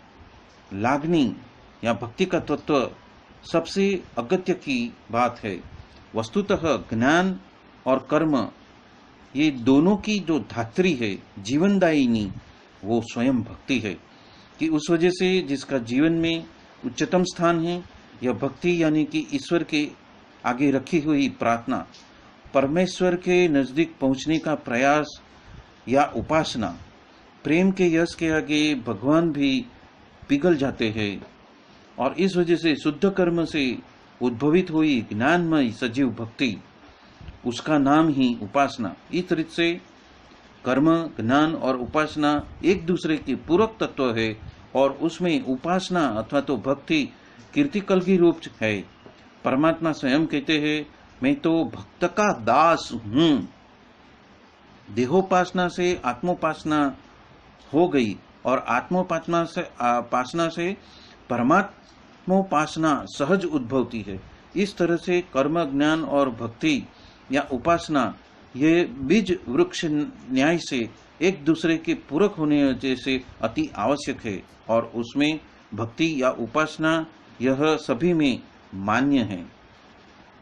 S1: लागनी या भक्ति का तत्व सबसे अगत्य की बात है। वस्तुतः ज्ञान और कर्म ये दोनों की जो धात्री है, जीवनदायिनी, वो स्वयं भक्ति है कि उस वजह से जिसका जीवन में उच्चतम स्थान है, यह भक्ति यानी कि ईश्वर के आगे रखी हुई प्रार्थना, परमेश्वर के नजदीक पहुंचने का प्रयास या उपासना। प्रेम के यश के आगे भगवान भी पिघल जाते हैं और इस वजह से शुद्ध कर्म से उद्भवित हुई ज्ञानमय सजीव भक्ति, उसका नाम ही उपासना। इस तरह से कर्म, ज्ञान और उपासना एक दूसरे के पूरक तत्व है और उसमें उपासना अथवा तो भक्ति कीर्तिकल की रूप है। परमात्मा स्वयं कहते हैं, मैं तो भक्त का दास हूं। देहोपासना से आत्मोपासना हो गई और आत्मोपासना से परमात्मोपासना सहज उद्भवती है। इस तरह से कर्म, ज्ञान और भक्ति या उपासना ये बीज वृक्ष न्याय से एक दूसरे के पूरक होने जैसे अति आवश्यक है और उसमें भक्ति या उपासना यह सभी में मान्य है।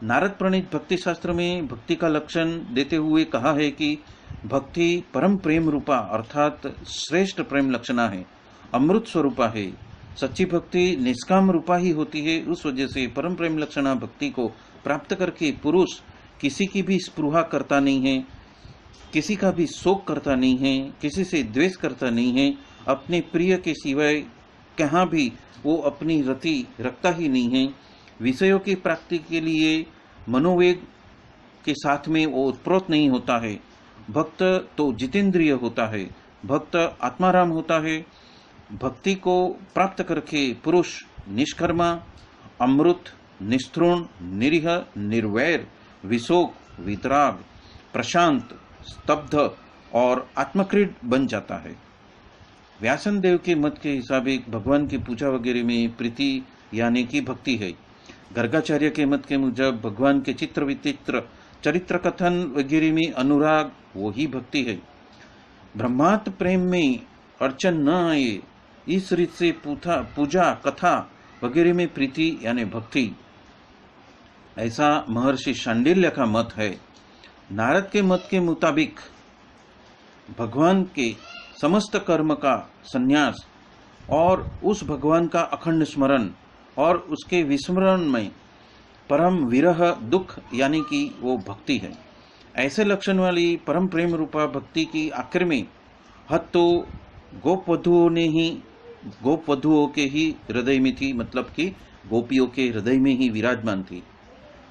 S1: नारद प्रणीत भक्ति शास्त्र में भक्ति का लक्षण देते हुए कहा है कि भक्ति परम प्रेम रूपा अर्थात श्रेष्ठ प्रेम लक्षणा है, अमृत स्वरूपा है। सच्ची भक्ति निष्काम रूपा ही होती है। उस वजह से परम प्रेम लक्षणा भक्ति को प्राप्त करके पुरुष किसी की भी स्पृहा करता नहीं है, किसी का भी शोक करता नहीं है, किसी से द्वेष करता नहीं है, अपने प्रिय के सिवाय कहाँ भी वो अपनी रति रखता ही नहीं है। विषयों की प्राप्ति के लिए मनोवेग के साथ में वो उत्प्रोत नहीं होता है। भक्त तो जितेंद्रिय होता है, भक्त आत्माराम होता है। भक्ति को प्राप्त करके पुरुष निष्कर्मा, अमृत, निस्तृण, निरीह, निर्वैर, विशोक, वितराग, प्रशांत, स्तब्ध और आत्मक्रीड बन जाता है। व्यासन देव के मत के हिसाब भगवान की पूजा वगैरह में प्रीति यानी कि भक्ति है। गर्गाचार्य के मत के मुजब भगवान के चित्र विचित्र, चरित्र कथन वगैरह में अनुराग वो ही भक्ति है। ब्रह्मात्म प्रेम में अर्चन न आए, इस रीत से पूजा कथा वगैरह में प्रीति यानी भक्ति, ऐसा महर्षि शांडिल्य का मत है। नारद के मत के मुताबिक भगवान के समस्त कर्म का संन्यास और उस भगवान का अखंड स्मरण और उसके विस्मरण में परम विरह दुख यानी कि वो भक्ति है। ऐसे लक्षण वाली परम प्रेम रूपा भक्ति की आखिर में हद तो गोपवधुओं के ही हृदय में थी, मतलब कि गोपियों के हृदय में ही विराजमान थी।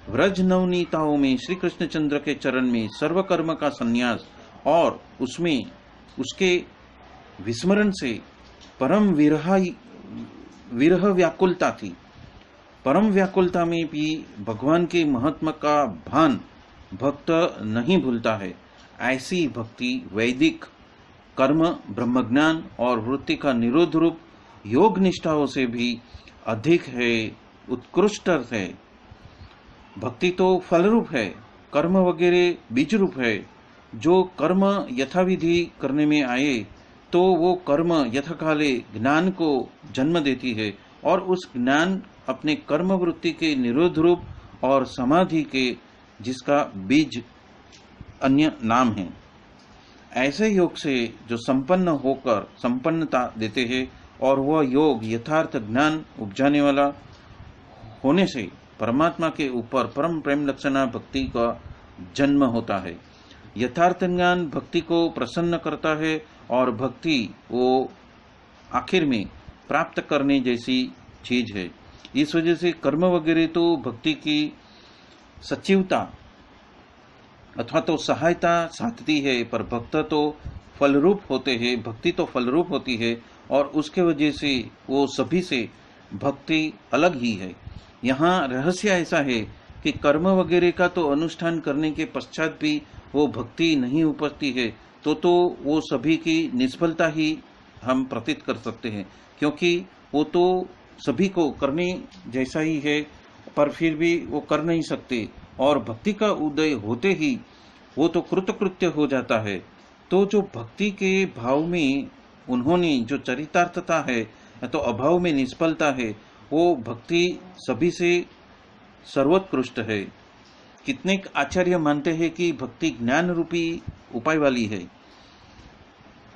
S1: व्रज नवनीताओं में श्री कृष्णचंद्र के चरण में सर्वकर्म का संन्यास और उसमें उसके विस्मरण से परम विरह व्याकुलता थी। परम व्याकुलता में भी भगवान के महत्व का भान भक्त नहीं भूलता है। ऐसी भक्ति वैदिक कर्म, ब्रह्मज्ञान और वृत्ति का निरोध रूप योग निष्ठाओं से भी अधिक है, उत्कृष्ट है। भक्ति तो फल रूप है, कर्म वगैरह बीज रूप है। जो कर्म यथाविधि करने में आए तो वो कर्म यथाकाले ज्ञान को जन्म देती है और उस ज्ञान अपने कर्म वृत्ति के निरोध रूप और समाधि के जिसका बीज अन्य नाम है। ऐसे योग से जो संपन्न होकर संपन्नता देते हैं और वह योग यथार्थ ज्ञान उपजाने वाला होने से परमात्मा के ऊपर परम प्रेम लक्षणा भक्ति का जन्म होता है। यथार्थ ज्ञान भक्ति को प्रसन्न करता है और भक्ति वो आखिर में प्राप्त करने जैसी चीज है। इस वजह से कर्म वगैरह तो भक्ति की सचिवता अथवा तो सहायता साधती है, पर भक्त तो फलरूप होते हैं, भक्ति तो फलरूप होती है और उसके वजह से वो सभी से भक्ति अलग ही है। यहाँ रहस्य ऐसा है कि कर्म वगैरह का तो अनुष्ठान करने के पश्चात भी वो भक्ति नहीं उपजती है तो वो सभी की निष्फलता ही हम प्रतीत कर सकते हैं, क्योंकि वो तो सभी को करने जैसा ही है पर फिर भी वो कर नहीं सकते, और भक्ति का उदय होते ही वो तो कृतकृत्य हो जाता है। तो जो भक्ति के भाव में उन्होंने जो चरितार्थता है तो अभाव में निष्फलता है, वो भक्ति सभी से सर्वोत्कृष्ट है। कितने आचार्य मानते हैं कि भक्ति ज्ञान रूपी उपाय वाली है।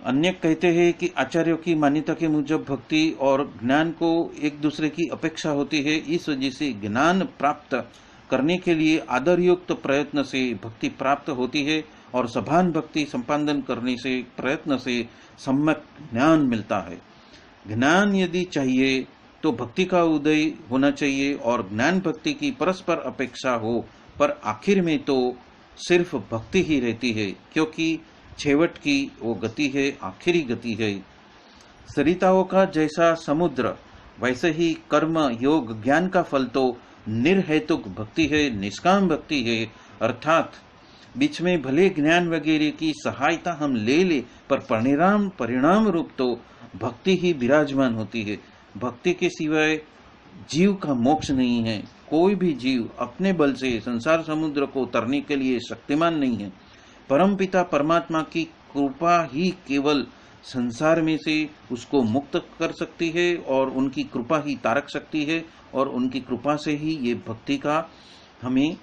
S1: अन्य कहते हैं कि आचार्यों की मान्यता के मुजब भक्ति और ज्ञान को एक दूसरे की अपेक्षा होती है, इस वजह से ज्ञान प्राप्त करने के लिए आदरयुक्त प्रयत्न से भक्ति प्राप्त होती है, और सभान भक्ति संपादन करने से प्रयत्न से सम्यक ज्ञान मिलता है। ज्ञान यदि चाहिए तो भक्ति का उदय होना चाहिए और ज्ञान भक्ति की परस्पर अपेक्षा हो, पर आखिर में तो सिर्फ भक्ति ही रहती है, क्योंकि छेवट की वो गति है, आखिरी गति है। सरिताओं का जैसा समुद्र वैसे ही कर्म योग ज्ञान का फल तो निर्हेतुक भक्ति है, निष्काम भक्ति है। अर्थात बीच में भले ज्ञान वगैरह की सहायता हम ले पर परिणाम रूप तो भक्ति ही विराजमान होती है। भक्ति के सिवाय जीव का मोक्ष नहीं है। कोई भी जीव अपने बल से संसार समुद्र को तरने के लिए शक्तिमान नहीं है। परमपिता परमात्मा की कृपा ही केवल संसार में से उसको मुक्त कर सकती है, और उनकी कृपा ही तारक सकती है, और उनकी कृपा से ही ये भक्ति का हमें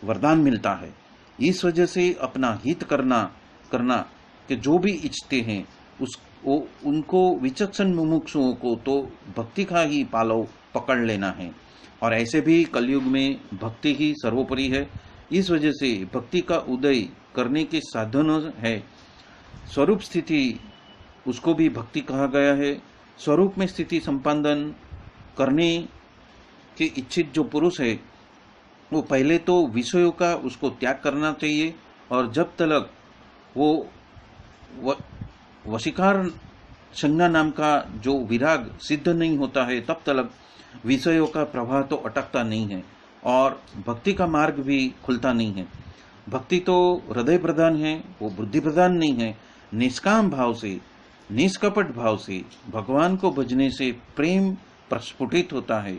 S1: वरदान मिलता है। इस वजह से अपना हित करना कि जो भी इच्छते हैं उनको विचक्षण मुमुक्षुओं को तो भक्ति का ही पालव पकड़ लेना है, और ऐसे भी कलयुग में भक्ति ही सर्वोपरि है। इस वजह से भक्ति का उदय करने के साधनों है। स्वरूप स्थिति उसको भी भक्ति कहा गया है। स्वरूप में स्थिति संपादन करने के इच्छित जो पुरुष है वो पहले तो विषयों का उसको त्याग करना चाहिए, और जब तक वो वशीकार संज्ञा नाम का जो विराग सिद्ध नहीं होता है तब तक विषयों का प्रवाह तो अटकता नहीं है, और भक्ति का मार्ग भी खुलता नहीं है। भक्ति तो हृदय प्रधान है, वो बुद्धि प्रधान नहीं है। निष्काम भाव से, निष्कपट भाव से भगवान को भजने से प्रेम प्रस्फुटित होता है।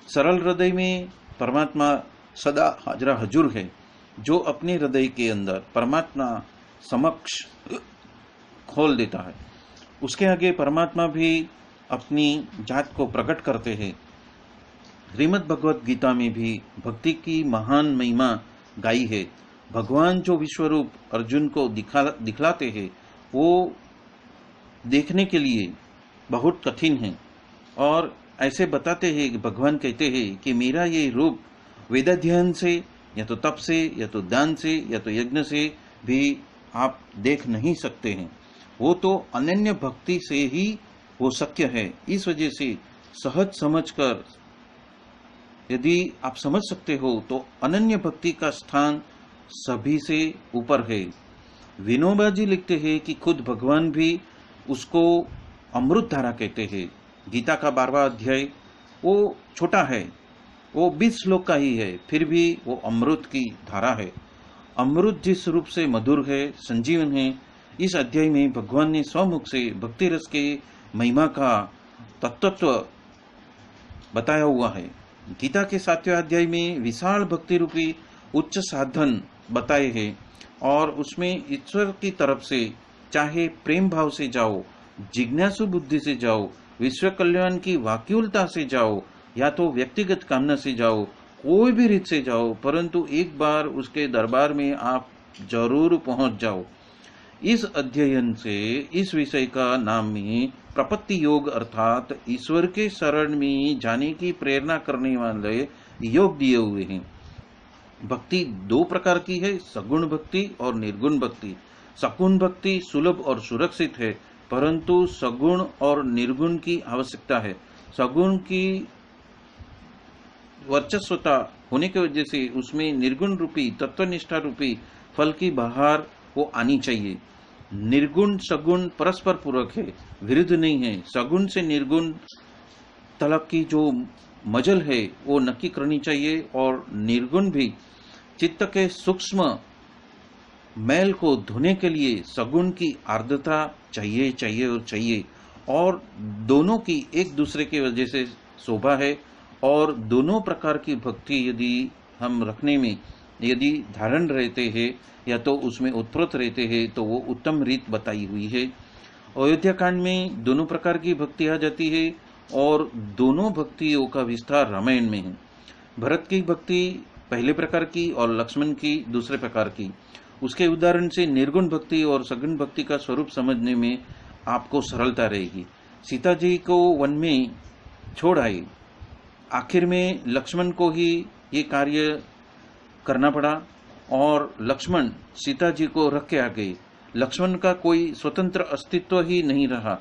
S1: सरल हृदय में परमात्मा सदा हाजरा हजूर है। जो अपने हृदय के अंदर परमात्मा समक्ष खोल देता है, उसके आगे परमात्मा भी अपनी जात को प्रकट करते हैं। श्रीमद् भगवत गीता में भी भक्ति की महान महिमा गाई है। भगवान जो विश्वरूप अर्जुन को दिखलाते हैं वो देखने के लिए बहुत कठिन है, और ऐसे बताते हैं कि भगवान कहते हैं कि मेरा ये रूप वेदाध्ययन से या तो तप से या तो दान से या तो यज्ञ से भी आप देख नहीं सकते हैं, वो तो अनन्य भक्ति से ही वो शक्य है। इस वजह से सहज समझकर यदि आप समझ सकते हो तो अनन्य भक्ति का स्थान सभी से ऊपर है। विनोबा जी लिखते हैं कि खुद भगवान भी उसको अमृत धारा कहते हैं। गीता का 12वां अध्याय वो छोटा है, वो 20 श्लोक का ही है, फिर भी वो अमृत की धारा है। अमृत जिस रूप से मधुर है, संजीवन है, इस अध्याय में भगवान ने स्वमुख से भक्ति रस के महिमा का तत्व बताया हुआ है। गीता के 7वें अध्याय में विशाल भक्ति रूपी उच्च साधन बताए हैं, और उसमें ईश्वर की तरफ से चाहे प्रेम भाव से जाओ, जिज्ञासु बुद्धि से जाओ, विश्व कल्याण की वाक्युलता से जाओ, या तो व्यक्तिगत कामना से जाओ, कोई भी रीत से जाओ, परंतु एक बार उसके दरबार में आप जरूर पहुंच जाओ। इस अध्ययन से इस विषय का नाम में प्रपत्ति योग अर्थात ईश्वर के शरण में जाने की प्रेरणा करने वाले योग दिए हुए हैं। भक्ति 2 प्रकार की है, सगुण भक्ति और निर्गुण भक्ति। सगुण भक्ति सुलभ और सुरक्षित है, परंतु सगुण और निर्गुण की आवश्यकता है। सगुण की वर्चस्वता होने की वजह से उसमें निर्गुण रूपी तत्वनिष्ठा रूपी फल की बहार वो आनी चाहिए। निर्गुण सगुण परस्पर पूरक है, विरुद्ध नहीं है। सगुण से निर्गुण तलक की जो मजल है वो नक्की करनी चाहिए, और निर्गुण भी चित्त के सूक्ष्म मैल को धोने के लिए सगुण की आर्द्रता चाहिए चाहिए और चाहिए, और दोनों की एक दूसरे की वजह से शोभा है। और दोनों प्रकार की भक्ति यदि हम रखने में, यदि धारण रहते हैं या तो उसमें उत्प्रोत रहते हैं, तो वो उत्तम रीत बताई हुई है। अयोध्या कांड में दोनों प्रकार की भक्ति आ जाती है, और दोनों भक्तियों का विस्तार रामायण में है। भरत की भक्ति पहले प्रकार की और लक्ष्मण की दूसरे प्रकार की। उसके उदाहरण से निर्गुण भक्ति और सगुण भक्ति का स्वरूप समझने में आपको सरलता रहेगी। सीता जी को वन में छोड़ आए, आखिर में लक्ष्मण को ही ये कार्य करना पड़ा, और लक्ष्मण सीता जी को रख के आ गए। लक्ष्मण का कोई स्वतंत्र अस्तित्व ही नहीं रहा।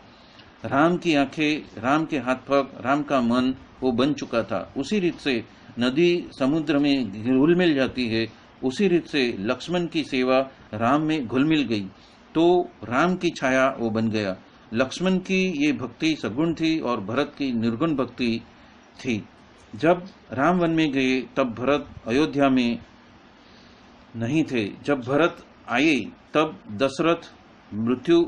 S1: राम की आंखें, राम के हाथ पग, राम का मन वो बन चुका था। उसी रीत से नदी समुद्र में घुल मिल जाती है, उसी रीत से लक्ष्मण की सेवा राम में घुल मिल गई, तो राम की छाया वो बन गया। लक्ष्मण की ये भक्ति सगुण थी और भरत की निर्गुण भक्ति थी। जब राम वन में गए तब भरत अयोध्या में नहीं थे। जब भरत आए तब दशरथ मृत्यु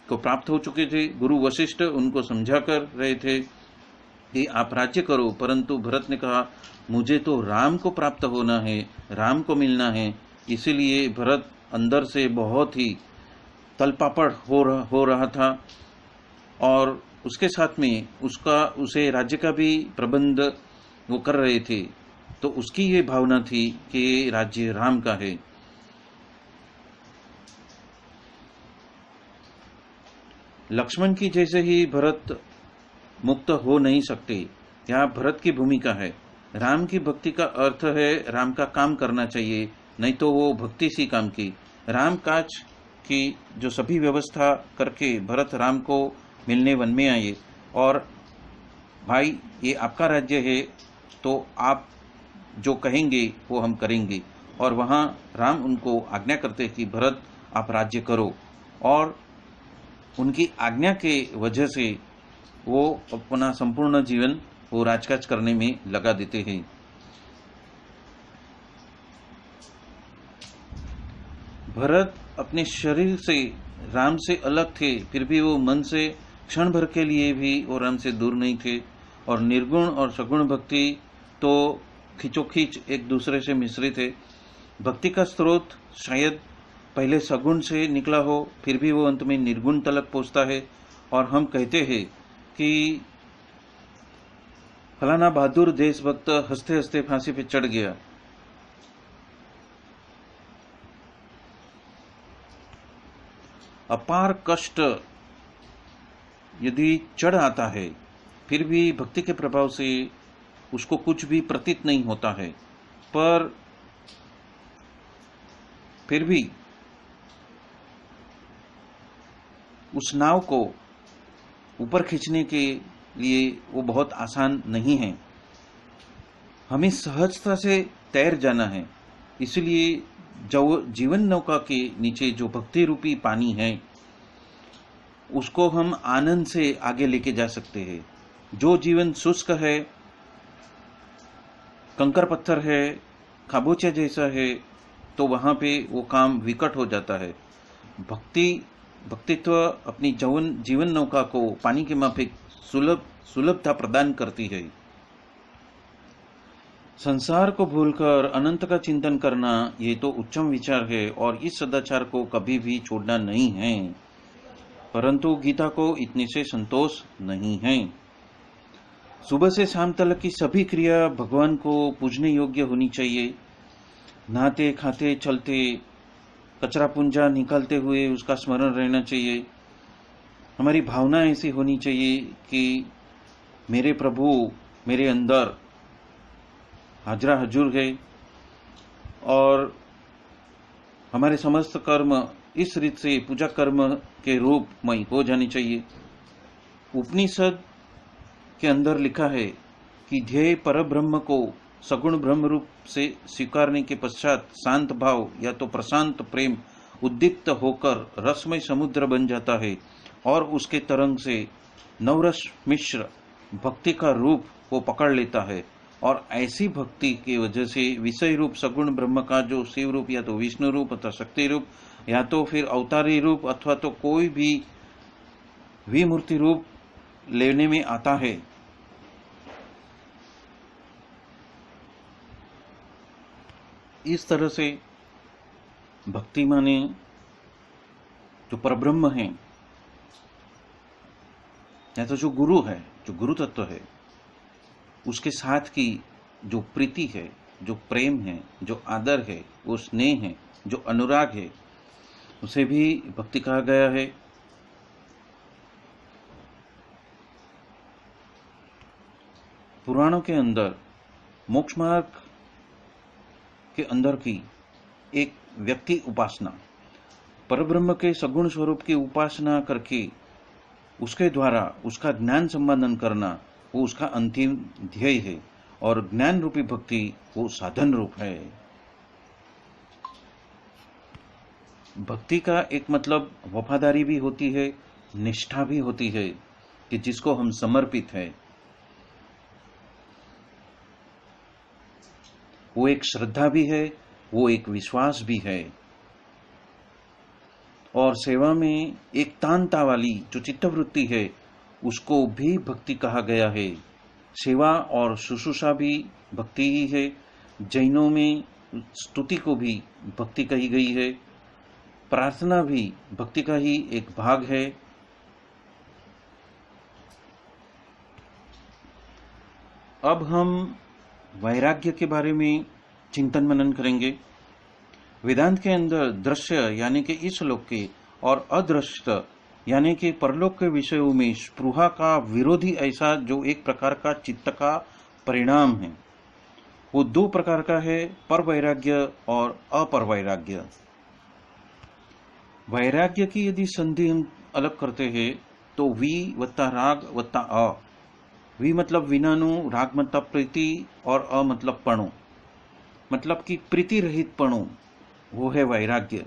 S1: को प्राप्त हो चुके थे। गुरु वशिष्ठ उनको समझा कर रहे थे कि आप राज्य करो, परंतु भरत ने कहा मुझे तो राम को प्राप्त होना है, राम को मिलना है। इसीलिए भरत अंदर से बहुत ही तलपापड़ हो रहा था, और उसके साथ में उसे राज्य का भी प्रबंध वो कर रहे थे। तो उसकी ये भावना थी कि राज्य राम का है। लक्ष्मण की जैसे ही भरत मुक्त हो नहीं सकते, यहाँ भरत की भूमिका है। राम की भक्ति का अर्थ है राम का काम करना चाहिए, नहीं तो वो भक्ति सी काम की। राम काज की जो सभी व्यवस्था करके भरत राम को मिलने वन में आए, और भाई ये आपका राज्य है, तो आप जो कहेंगे वो हम करेंगे। और वहाँ राम उनको आज्ञा करते कि भरत आप राज्य करो, और उनकी आज्ञा के वजह से वो अपना संपूर्ण जीवन वो राजकाज करने में लगा देते हैं। भरत अपने शरीर से राम से अलग थे, फिर भी वो मन से क्षण भर के लिए भी वो राम से दूर नहीं थे। और निर्गुण और सगुण भक्ति तो खींचोखींच एक दूसरे से मिश्रित है। भक्ति का स्रोत शायद पहले सगुण से निकला हो, फिर भी वो अंत में निर्गुण तलक पहुंचता है। और हम कहते हैं कि फलाना बहादुर देशभक्त हंसते हंसते फांसी पे चढ़ गया। अपार कष्ट यदि चढ़ आता है, फिर भी भक्ति के प्रभाव से उसको कुछ भी प्रतीत नहीं होता है, पर फिर भी उस नाव को ऊपर खींचने के लिए वो बहुत आसान नहीं है। हमें सहजता से तैर जाना है। इसलिए जो जीवन नौका के नीचे जो भक्ति रूपी पानी है, उसको हम आनंद से आगे लेके जा सकते हैं। जो जीवन शुष्क है, कंकर पत्थर है, खाबोचा जैसा है, तो वहां पे वो काम विकट हो जाता है। भक्तित्व अपनी जीवन नौका को पानी के माफिक सुलभता प्रदान करती है। संसार को भूलकर अनंत का चिंतन करना ये तो उच्चम विचार है, और इस सदाचार को कभी भी छोड़ना नहीं है। परंतु गीता को इतने से संतोष नहीं है। सुबह से शाम तक की सभी क्रिया भगवान को पूजने योग्य होनी चाहिए। नहाते खाते चलते कचरा पुंजा निकालते हुए उसका स्मरण रहना चाहिए। हमारी भावना ऐसी होनी चाहिए कि मेरे प्रभु मेरे अंदर हाजरा हजूर है, और हमारे समस्त कर्म इस रीत से पूजा कर्म के रूप में हो जानी चाहिए। उपनिषद के अंदर लिखा है कि ध्येय पर ब्रह्म को सगुण ब्रह्म रूप से स्वीकारने के पश्चात शांत भाव या तो प्रशांत प्रेम उद्दीप्त होकर रसमय समुद्र बन जाता है, और उसके तरंग से नवरस मिश्र भक्ति का रूप वो पकड़ लेता है। और ऐसी भक्ति की वजह से विषय रूप सगुण ब्रह्म का जो शिव रूप या तो विष्णु रूप अथवा शक्ति रूप या तो फिर अवतारी रूप अथवा तो कोई भी विमूर्ति रूप लेने में आता है। इस तरह से भक्ति माने जो परब्रह्म है या तो जो गुरु है, जो गुरु तत्व है, उसके साथ की जो प्रीति है, जो प्रेम है, जो आदर है, वो स्नेह है, जो अनुराग है, उसे भी भक्ति कहा गया है। पुराणों के अंदर मोक्ष मार्ग के अंदर की एक व्यक्ति उपासना, परब्रह्म के सगुण स्वरूप की उपासना करके उसके द्वारा उसका ज्ञान संपादन करना, वो उसका अंतिम ध्येय है। और ज्ञान रूपी भक्ति वो साधन रूप है। भक्ति का एक मतलब वफादारी भी होती है, निष्ठा भी होती है कि जिसको हम समर्पित है। वो एक श्रद्धा भी है, वो एक विश्वास भी है। और सेवा में एक तानता वाली जो चित्तवृत्ति है, उसको भी भक्ति कहा गया है। सेवा और शुश्रूषा भी भक्ति ही है। जैनों में स्तुति को भी भक्ति कही गई है। प्रार्थना भी भक्ति का ही एक भाग है। अब हम वैराग्य के बारे में चिंतन मनन करेंगे। वेदांत के अंदर दृश्य यानी कि इस लोक के और अदृश्य यानी कि परलोक के विषयों में स्पृहा का विरोधी ऐसा जो एक प्रकार का चित्त का परिणाम है, वो दो प्रकार का है, पर वैराग्य और अपर वैराग्य। वैराग्य की यदि संधि हम अलग करते हैं तो वी वत्ता राग वत्ता अ। वी मतलब विनानु, राग मतलब प्रीति और अ मतलब पणु, मतलब कि प्रीति रहित पणु, वो है वैराग्य।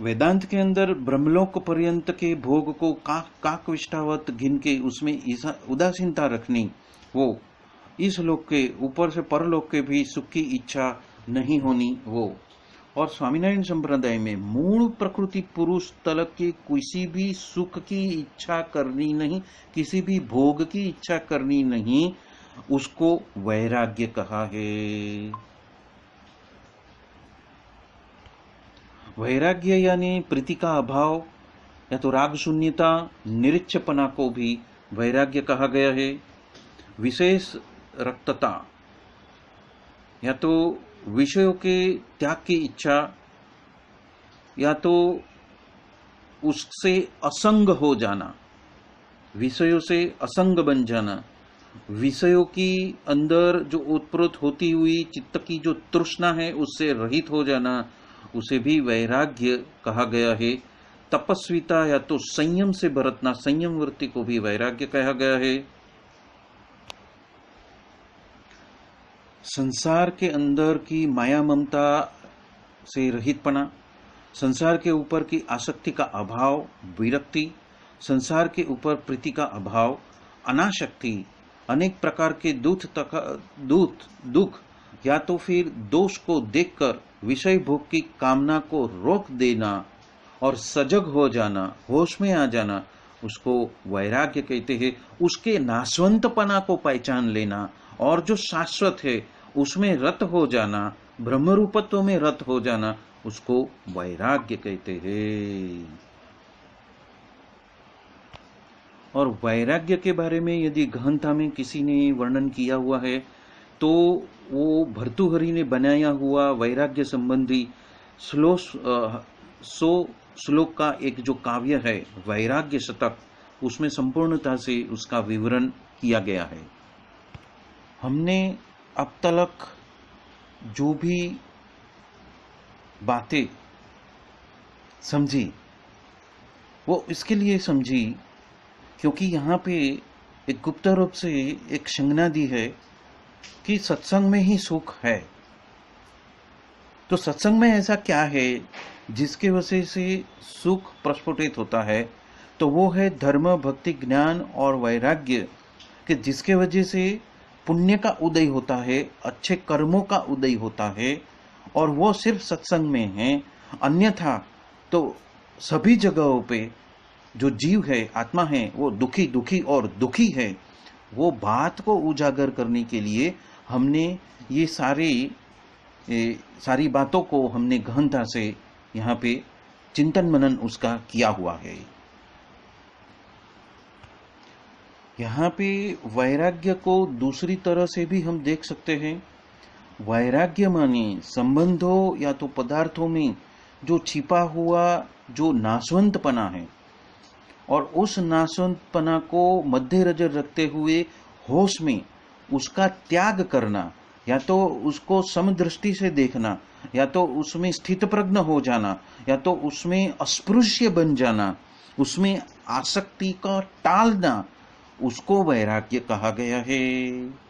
S1: वेदांत के अंदर ब्रह्मलोक पर्यंत के भोग को काकविष्टावत गिन के उसमें उदासीनता रखनी, वो इस लोक के ऊपर से परलोक के भी सुख की इच्छा नहीं होनी, वो। और स्वामीनारायण संप्रदाय में मूल प्रकृति पुरुष तलक के किसी भी सुख की इच्छा करनी नहीं, किसी भी भोग की इच्छा करनी नहीं, उसको वैराग्य कहा है। वैराग्य यानी प्रीति का अभाव या तो राग शून्यता, निरीक्षपना को भी वैराग्य कहा गया है। विशेष रक्तता या तो विषयों के त्याग की इच्छा या तो उससे असंग हो जाना, विषयों से असंग बन जाना, विषयों की अंदर जो उत्प्रोत होती हुई चित्त की जो तृष्णा है उससे रहित हो जाना, उसे भी वैराग्य कहा गया है। तपस्विता या तो संयम से बरतना, संयम वृत्ति को भी वैराग्य कहा गया है। संसार के अंदर की माया ममता से रहितपना, संसार के ऊपर की आसक्ति का अभाव विरक्ति, संसार के ऊपर प्रीति का अभाव अनासक्ति, अनेक प्रकार के दुख या तो फिर दोष को देखकर विषय भोग की कामना को रोक देना और सजग हो जाना, होश में आ जाना, उसको वैराग्य कहते हैं। उसके नाशवंतपना को पहचान लेना और जो शाश्वत है उसमें रत हो जाना, ब्रह्म रूपत्व में रत हो जाना, उसको वैराग्य कहते हैं। और वैराग्य के बारे में यदि गहनता में किसी ने वर्णन किया हुआ है तो वो भर्तृहरि ने बनाया हुआ वैराग्य संबंधी 100 श्लोक का एक जो काव्य है वैराग्य शतक, उसमें संपूर्णता से उसका विवरण किया गया है। हमने अब तक जो भी बातें समझी वो इसके लिए समझी क्योंकि यहाँ पे एक गुप्त रूप से एक संज्ञा दी है कि सत्संग में ही सुख है। तो सत्संग में ऐसा क्या है जिसके वजह से सुख प्रस्फुटित होता है? तो वो है धर्म, भक्ति, ज्ञान और वैराग्य कि जिसके वजह से पुण्य का उदय होता है, अच्छे कर्मों का उदय होता है। और वो सिर्फ सत्संग में है। अन्यथा तो सभी जगहों पे जो जीव है, आत्मा है, वो दुखी दुखी और दुखी है। वो बात को उजागर करने के लिए हमने ये सारी बातों को हमने गहनता से यहाँ पे चिंतन मनन उसका किया हुआ है। यहाँ पे वैराग्य को दूसरी तरह से भी हम देख सकते हैं। वैराग्य माने संबंधों या तो पदार्थों में जो छिपा हुआ जो नाशवंतपना है, और उस नाशवंतपना को मध्य नजर रखते हुए होश में उसका त्याग करना, या तो उसको समदृष्टि से देखना, या तो उसमें स्थित प्रज्ञ हो जाना, या तो उसमें अस्पृश्य बन जाना, उसमें आसक्ति का टालना, उसको वैराग्य कहा गया है।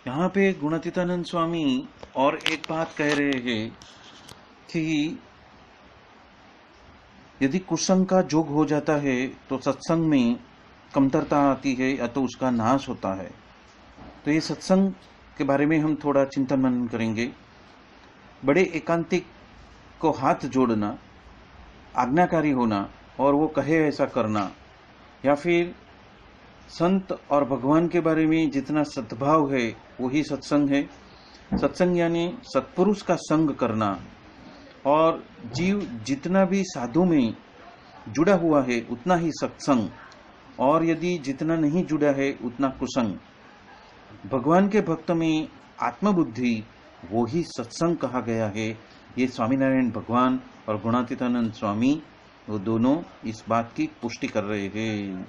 S1: यहाँ पे गुणातीतानंद स्वामी और एक बात कह रहे हैं कि यदि कुसंग का जोग हो जाता है तो सत्संग में कमतरता आती है या तो उसका नाश होता है। तो ये सत्संग के बारे में हम थोड़ा चिंतन मनन करेंगे। बड़े एकांतिक को हाथ जोड़ना, आज्ञाकारी होना और वो कहे ऐसा करना, या फिर संत और भगवान के बारे में जितना सद्भाव है वही सत्संग है। सत्संग यानी सत्पुरुष का संग करना, और जीव जितना भी साधु में जुड़ा हुआ है उतना ही सत्संग, और यदि जितना नहीं जुड़ा है उतना कुसंग। भगवान के भक्त में आत्मबुद्धि वो ही सत्संग कहा गया है। ये स्वामीनारायण भगवान और गुणातीतानंद स्वामी वो दोनों इस बात की पुष्टि कर रहे हैं।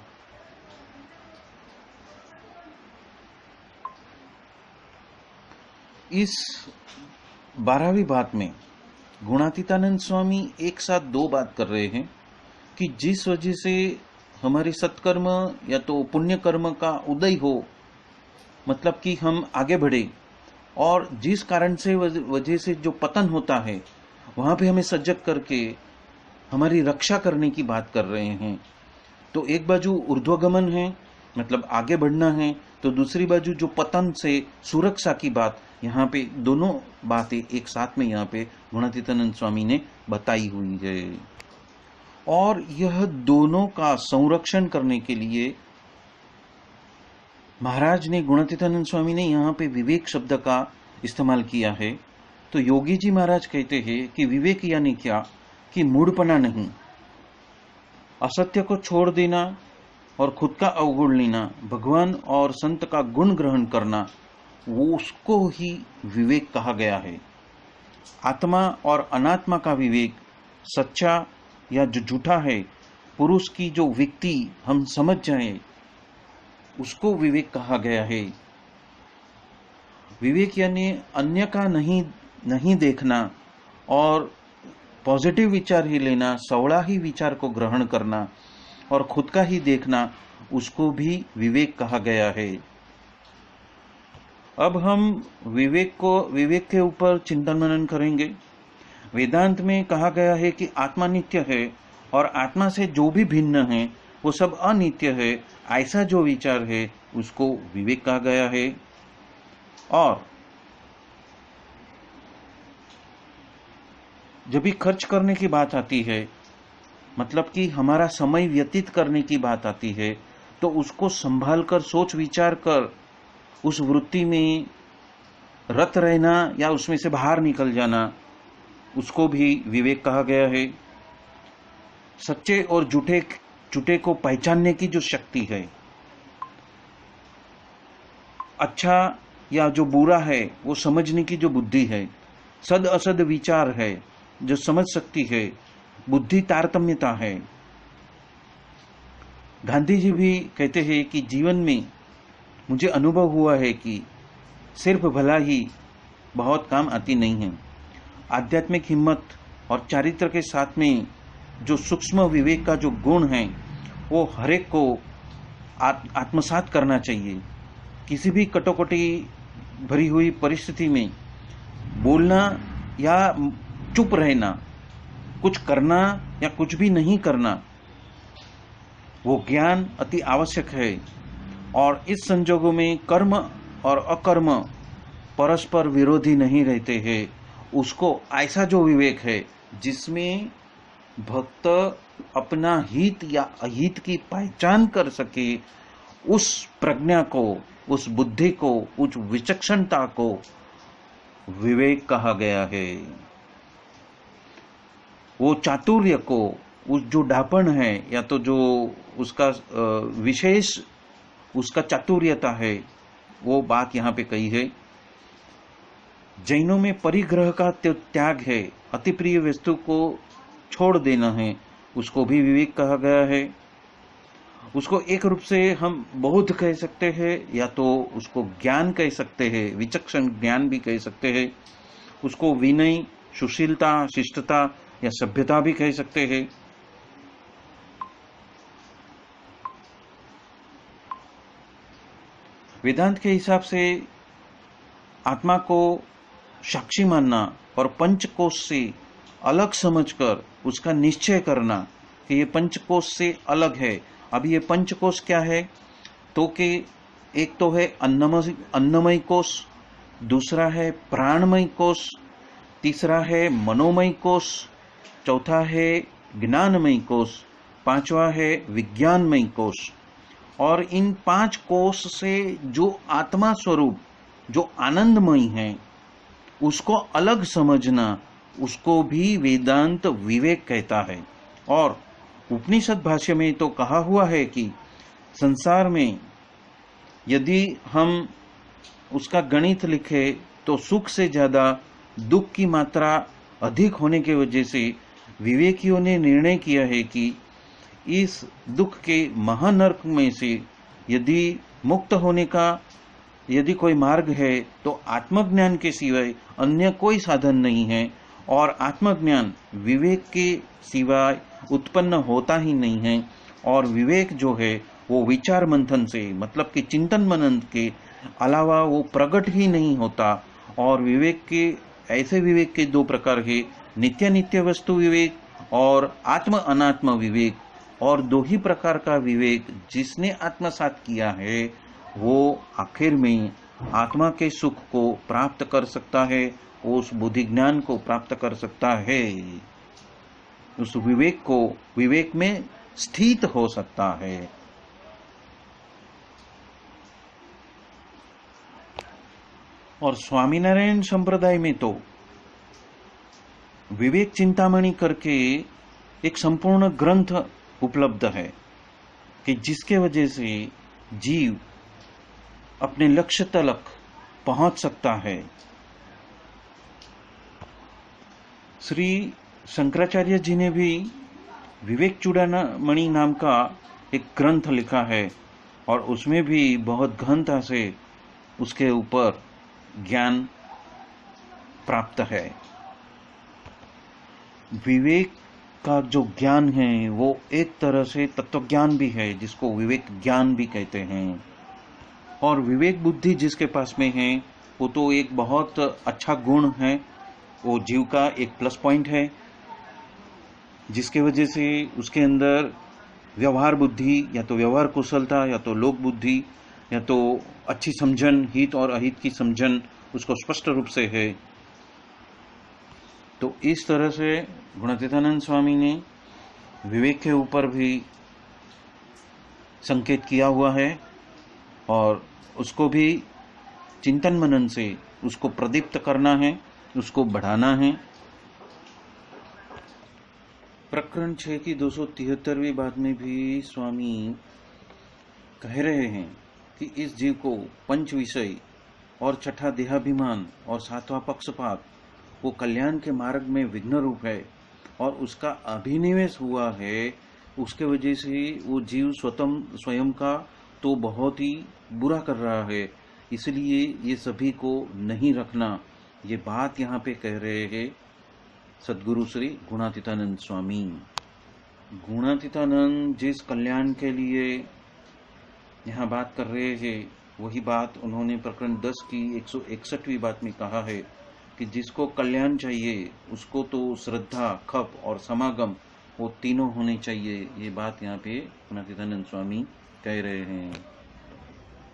S1: इस 12वीं बात में गुणातीतानंद स्वामी एक साथ दो बात कर रहे हैं कि जिस वजह से हमारे सत्कर्म या तो पुण्य कर्म का उदय हो, मतलब कि हम आगे बढ़े, और जिस कारण से वजह से जो पतन होता है वहां पे हमें सजग करके हमारी रक्षा करने की बात कर रहे हैं। तो एक बाजू ऊर्ध्वगमन है, मतलब आगे बढ़ना है, तो दूसरी बाजू जो पतन से सुरक्षा की बात, यहाँ पे दोनों बातें एक साथ में यहाँ पे गुणातीतानंद स्वामी ने बताई हुई है। और यह दोनों का संरक्षण करने के लिए महाराज ने, गुणातीतानंद स्वामी ने यहाँ पे विवेक शब्द का इस्तेमाल किया है। तो योगी जी महाराज कहते हैं कि विवेक यानी क्या, कि मूढ़पना नहीं, असत्य को छोड़ देना और खुद का अवगुण लेना, भगवान और संत का गुण ग्रहण करना, वो उसको ही विवेक कहा गया है। आत्मा और अनात्मा का विवेक, सच्चा या जो झूठा है, पुरुष की जो व्यक्ति हम समझ जाए, उसको विवेक कहा गया है। विवेक यानी अन्य का नहीं देखना और पॉजिटिव विचार ही लेना, सवड़ा ही विचार को ग्रहण करना और खुद का ही देखना, उसको भी विवेक कहा गया है। अब हम विवेक के ऊपर चिंतन मनन करेंगे। वेदांत में कहा गया है कि आत्मा नित्य है और आत्मा से जो भी भिन्न है वो सब अनित्य है। ऐसा जो विचार है उसको विवेक कहा गया है। और जब भी खर्च करने की बात आती है, मतलब कि हमारा समय व्यतीत करने की बात आती है, तो उसको संभाल कर सोच विचार कर उस वृत्ति में रत रहना या उसमें से बाहर निकल जाना, उसको भी विवेक कहा गया है। सच्चे और झूठे को पहचानने की जो शक्ति है, अच्छा या जो बुरा है वो समझने की जो बुद्धि है, सद असद विचार है जो समझ सकती है, बुद्धि तारतम्यता है। गांधी जी भी कहते हैं कि जीवन में मुझे अनुभव हुआ है कि सिर्फ भला ही बहुत काम आती नहीं है। आध्यात्मिक हिम्मत और चारित्र के साथ में जो सूक्ष्म विवेक का जो गुण है वो हर एक को आत्मसात करना चाहिए। किसी भी कटोकटी भरी हुई परिस्थिति में बोलना या चुप रहना, कुछ करना या कुछ भी नहीं करना, वो ज्ञान अति आवश्यक है। और इस संजोगों में कर्म और अकर्म परस्पर विरोधी नहीं रहते हैं। उसको ऐसा जो विवेक है जिसमें भक्त अपना हित या अहित की पहचान कर सके, उस प्रज्ञा को, उस बुद्धि को, उस विचक्षणता को विवेक कहा गया है। वो चातुर्य को, उस जो ढापण है या तो जो उसका विशेष उसका चातुर्यता है, वो बात यहाँ पे कही है। जैनों में परिग्रह का त्याग है, अति प्रिय वस्तु को छोड़ देना है, उसको भी विवेक कहा गया है। उसको एक रूप से हम बोध कह सकते हैं या तो उसको ज्ञान कह सकते हैं, विचक्षण ज्ञान भी कह सकते हैं। उसको विनय, सुशीलता, शिष्टता या सभ्यता भी कह सकते हैं। वेदांत के हिसाब से आत्मा को साक्षी मानना और पंचकोश से अलग समझकर उसका निश्चय करना कि ये पंचकोश से अलग है। अब ये पंचकोश क्या है? तो कि एक तो है अन्नमय कोश, दूसरा है प्राणमय कोश, तीसरा है मनोमय कोश, चौथा है ज्ञानमय कोश, पांचवा है विज्ञानमय कोश। और इन 5 कोश से जो आत्मा स्वरूप, जो आनंदमय है, उसको अलग समझना, उसको भी वेदांत विवेक कहता है। और उपनिषद भाष्य में तो कहा हुआ है कि संसार में यदि हम उसका गणित लिखे तो सुख से ज्यादा दुख की मात्रा अधिक होने की वजह से विवेकियों ने निर्णय किया है कि इस दुख के महानर्क में से यदि मुक्त होने का यदि कोई मार्ग है तो आत्मज्ञान के सिवाय अन्य कोई साधन नहीं है। और आत्मज्ञान विवेक के सिवाय उत्पन्न होता ही नहीं है। और विवेक जो है वो विचार मंथन से, मतलब कि चिंतन मनन के अलावा वो प्रकट ही नहीं होता। और विवेक के ऐसे विवेक के 2 प्रकार है, नित्य नित्य वस्तु विवेक और आत्म अनात्म विवेक। और 2 ही प्रकार का विवेक जिसने आत्मसात किया है वो आखिर में आत्मा के सुख को प्राप्त कर सकता है, उस बुद्धि ज्ञान को प्राप्त कर सकता है, उस विवेक में स्थित हो सकता है। और स्वामीनारायण संप्रदाय में तो विवेक चिंतामणि करके एक संपूर्ण ग्रंथ उपलब्ध है कि जिसके वजह से जीव अपने लक्ष्य तक पहुंच सकता है। श्री शंकराचार्य जी ने भी विवेक चूड़ामणि नाम का एक ग्रंथ लिखा है और उसमें भी बहुत गहनता से उसके ऊपर ज्ञान प्राप्त है। विवेक का जो ज्ञान है वो एक तरह से तत्वज्ञान भी है, जिसको विवेक ज्ञान भी कहते हैं। और विवेक बुद्धि जिसके पास में है वो तो एक बहुत अच्छा गुण है, वो जीव का एक प्लस पॉइंट है, जिसके वजह से उसके अंदर व्यवहार बुद्धि या तो व्यवहार कुशलता या तो लोक बुद्धि या तो अच्छी समझन, हित और अहित की समझन उसको स्पष्ट रूप से है। तो इस तरह से गुणातीतानंद स्वामी ने विवेक के ऊपर भी संकेत किया हुआ है और उसको भी चिंतन मनन से उसको प्रदीप्त करना है, उसको बढ़ाना है। प्रकरण 6 की 273वीं बात में भी स्वामी कह रहे हैं कि इस जीव को 5 विषय और 6ठा देहाभिमान और 7वां पक्षपात वो कल्याण के मार्ग में विघ्न रूप है और उसका अभिनिवेश हुआ है। उसके वजह से वो जीव स्वयं का तो बहुत ही बुरा कर रहा है, इसलिए ये सभी को नहीं रखना, ये बात यहाँ पे कह रहे हैं सद्गुरु श्री गुणातीतानंद स्वामी। गुणातीतानंद जिस कल्याण के लिए यहाँ बात कर रहे हैं, वही बात उन्होंने प्रकरण 10 की 161वीं बात में कहा है कि जिसको कल्याण चाहिए उसको तो श्रद्धा, खप और समागम, वो तीनों होने चाहिए। ये बात यहाँ पे गुणातीतानंद स्वामी कह रहे हैं।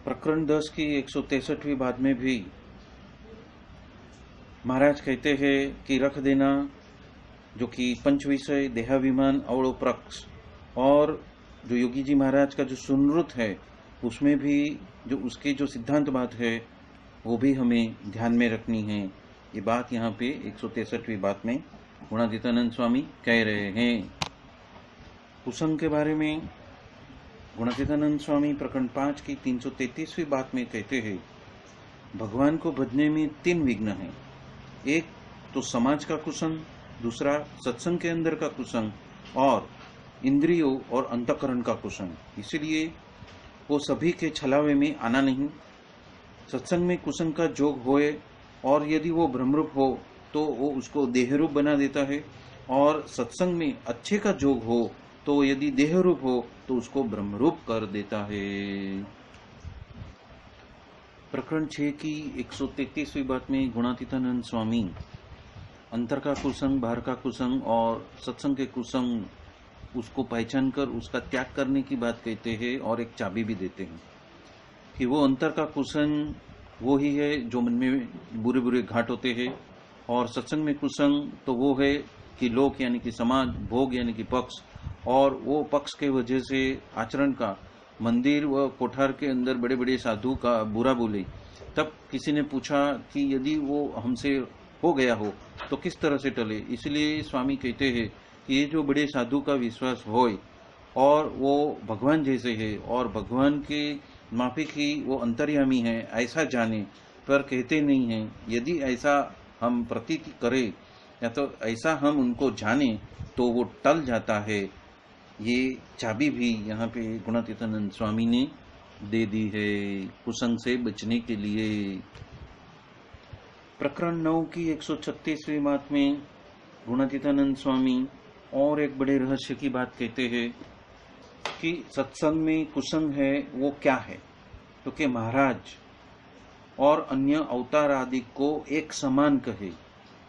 S1: प्रकरण 10 की 163वीं बात में भी महाराज कहते हैं कि रख देना, जो कि पंच विषय, देहाभिमान, अवलोप्रक्ष, और जो योगी जी महाराज का जो सुनृत है उसमें भी जो उसके जो सिद्धांत बात है वो भी हमें ध्यान में रखनी है। ये बात यहाँ पे 163वीं बात में गुणातीतानंद स्वामी कह रहे हैं। कुसंग के बारे में गुणातीतानंद स्वामी प्रकरण 5 की 333वीं बात में कहते हैं, भगवान को भजने में 3 विघ्न हैं। एक तो समाज का कुसंग, दूसरा सत्संग के अंदर का कुसंग, और इंद्रियों और अंतःकरण का कुसंग। इसलिए वो सभी के छलावे में आना नहीं। सत्संग में कुसंग का जोग होए, और यदि वो ब्रह्मरूप हो तो वो उसको देहरूप बना देता है, और सत्संग में अच्छे का जोग हो तो यदि देहरूप हो तो उसको ब्रह्मरूप कर देता है। प्रकरण 6 की 133वीं बात में गुणातीतानंद स्वामी अंतर का कुसंग, बाहर का कुसंग और सत्संग के कुसंग, उसको पहचान कर उसका त्याग करने की बात कहते हैं, और एक चाबी भी देते हैं कि वो अंतर का कुसंग वो ही है जो मन में बुरे बुरे घाट होते हैं, और सत्संग में कुसंग तो वो है कि लोक यानी कि समाज, भोग यानी कि पक्ष, और वो पक्ष के वजह से आचरण का, मंदिर व कोठार के अंदर बड़े बड़े साधु का बुरा बोले। तब किसी ने पूछा कि यदि वो हमसे हो गया हो तो किस तरह से टले। इसलिए स्वामी कहते हैं कि ये जो बड़े साधु का विश्वास होए और वो भगवान जैसे है और भगवान के माफिक ही वो अंतर्यामी है, ऐसा जाने, पर कहते नहीं हैं। यदि ऐसा हम प्रतीत करें या तो ऐसा हम उनको जाने तो वो टल जाता है। ये चाबी भी यहाँ पे गुणातीतानंद स्वामी ने दे दी है कुसंग से बचने के लिए। प्रकरण 9 की 136वीं बात में गुणातीतानंद स्वामी और एक बड़े रहस्य की बात कहते हैं कि सत्संग में कुसंग है वो क्या है, क्योंकि महाराज और अन्य अवतार आदि को एक समान कहे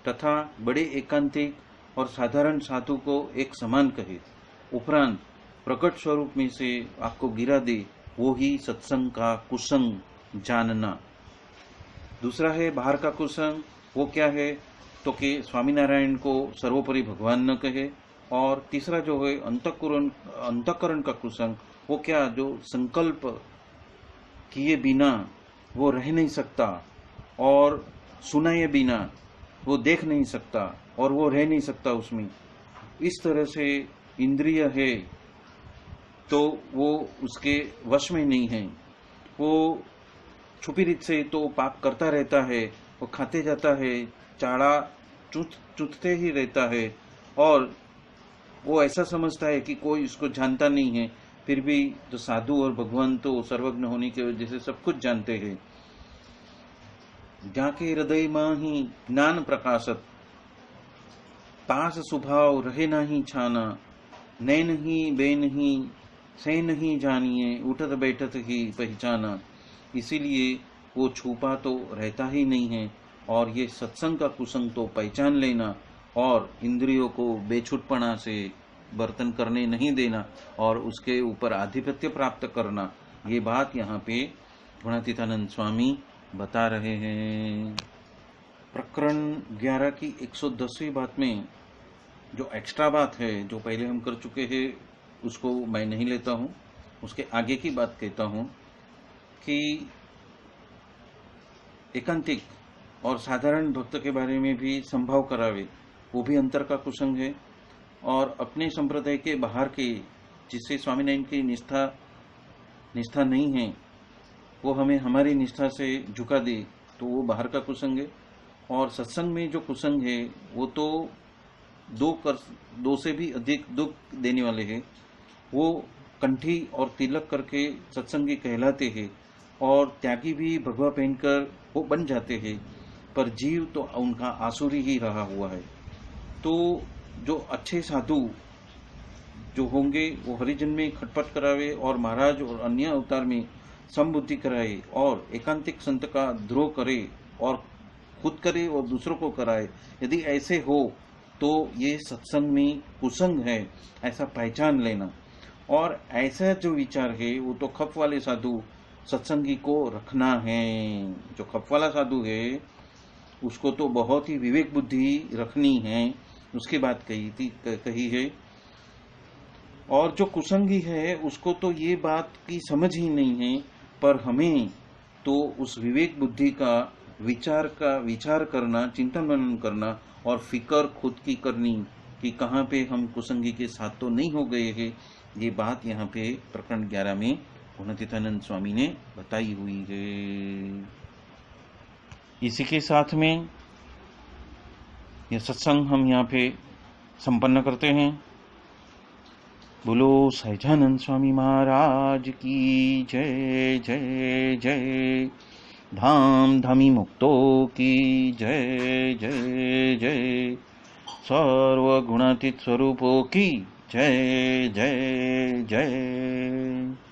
S1: तथा बड़े एकांतिक और साधारण साधु को एक समान कहे, उपरांत प्रकट स्वरूप में से आपको गिरा दे, वो ही सत्संग का कुसंग जानना। दूसरा है बाहर का कुसंग, वो क्या है तो कि स्वामीनारायण को सर्वोपरि भगवान न कहे। और तीसरा जो है अंतःकरण का कुसंग, वो क्या, जो संकल्प किए बिना वो रह नहीं सकता, और सुनाए बिना वो देख नहीं सकता, और वो रह नहीं सकता उसमें। इस तरह से इंद्रिय है तो वो उसके वश में नहीं है, वो छुपी रीत से तो पाप करता रहता है, वो खाते जाता है, चाड़ा चूथते ही रहता है, और वो ऐसा समझता है कि कोई इसको जानता नहीं है। फिर भी जो साधु और भगवान तो सर्वज्ञ होने की वजह से सब कुछ जानते हैं। जाके हृदय माही ज्ञान प्रकाशत, तास स्वभाव रहे नहीं छाना, नए नहीं बे नहीं से नहीं जानिए, उठत बैठत ही पहचाना। इसीलिए वो छुपा तो रहता ही नहीं है, और ये सत्संग का कुसंग तो पहचान लेना, और इंद्रियों को बेछूटपना से बर्तन करने नहीं देना, और उसके ऊपर आधिपत्य प्राप्त करना। ये बात यहाँ पे गुणातीतानंद स्वामी बता रहे हैं। प्रकरण 11 की 110वीं बात में जो एक्स्ट्रा बात है, जो पहले हम कर चुके हैं, उसको मैं नहीं लेता हूँ, उसके आगे की बात कहता हूँ कि एकांतिक और साधारण भक्त के बारे में भी संभाव करावे, वो भी अंतर का कुसंग है। और अपने संप्रदाय के बाहर के, जिससे स्वामीनारायण की निष्ठा नहीं है, वो हमें हमारी निष्ठा से झुका दे, तो वो बाहर का कुसंग है। और सत्संग में जो कुसंग है वो तो दो से भी अधिक दुख देने वाले हैं। वो कंठी और तिलक करके सत्संगी कहलाते हैं, और त्यागी भी भगवा पहनकर वो बन जाते हैं, पर जीव तो उनका आसुरी ही रहा हुआ है। तो जो अच्छे साधु जो होंगे वो हरिजन में खटपट करावे और महाराज और अन्य अवतार में समबुद्धि कराए और एकांतिक संत का द्रोह करे और खुद करे और दूसरों को कराए। यदि ऐसे हो तो ये सत्संग में कुसंग है, ऐसा पहचान लेना। और ऐसा जो विचार है वो तो खप वाले साधु सत्संगी को रखना है। जो खप वाला साधु है उसको तो बहुत ही विवेक बुद्धि रखनी है, उसकी बात कही है। और जो कुसंगी है उसको तो ये बात की समझ ही नहीं है, पर हमें तो उस विवेक बुद्धि का विचार करना, चिंतन मनन करना और फिकर खुद की करनी कि कहाँ पे हम कुसंगी के साथ तो नहीं हो गए हैं। ये बात यहाँ पे प्रकरण 11 में गुणातीतानंद स्वामी ने बताई हुई है। इसी के साथ में यह सत्संग हम यहाँ पे संपन्न करते हैं। बोलो सहजानंद स्वामी महाराज की जय जय जय। धाम धामी मुक्तो की जय जय जय। सर्व गुणातीत स्वरूपों की जय जय जय।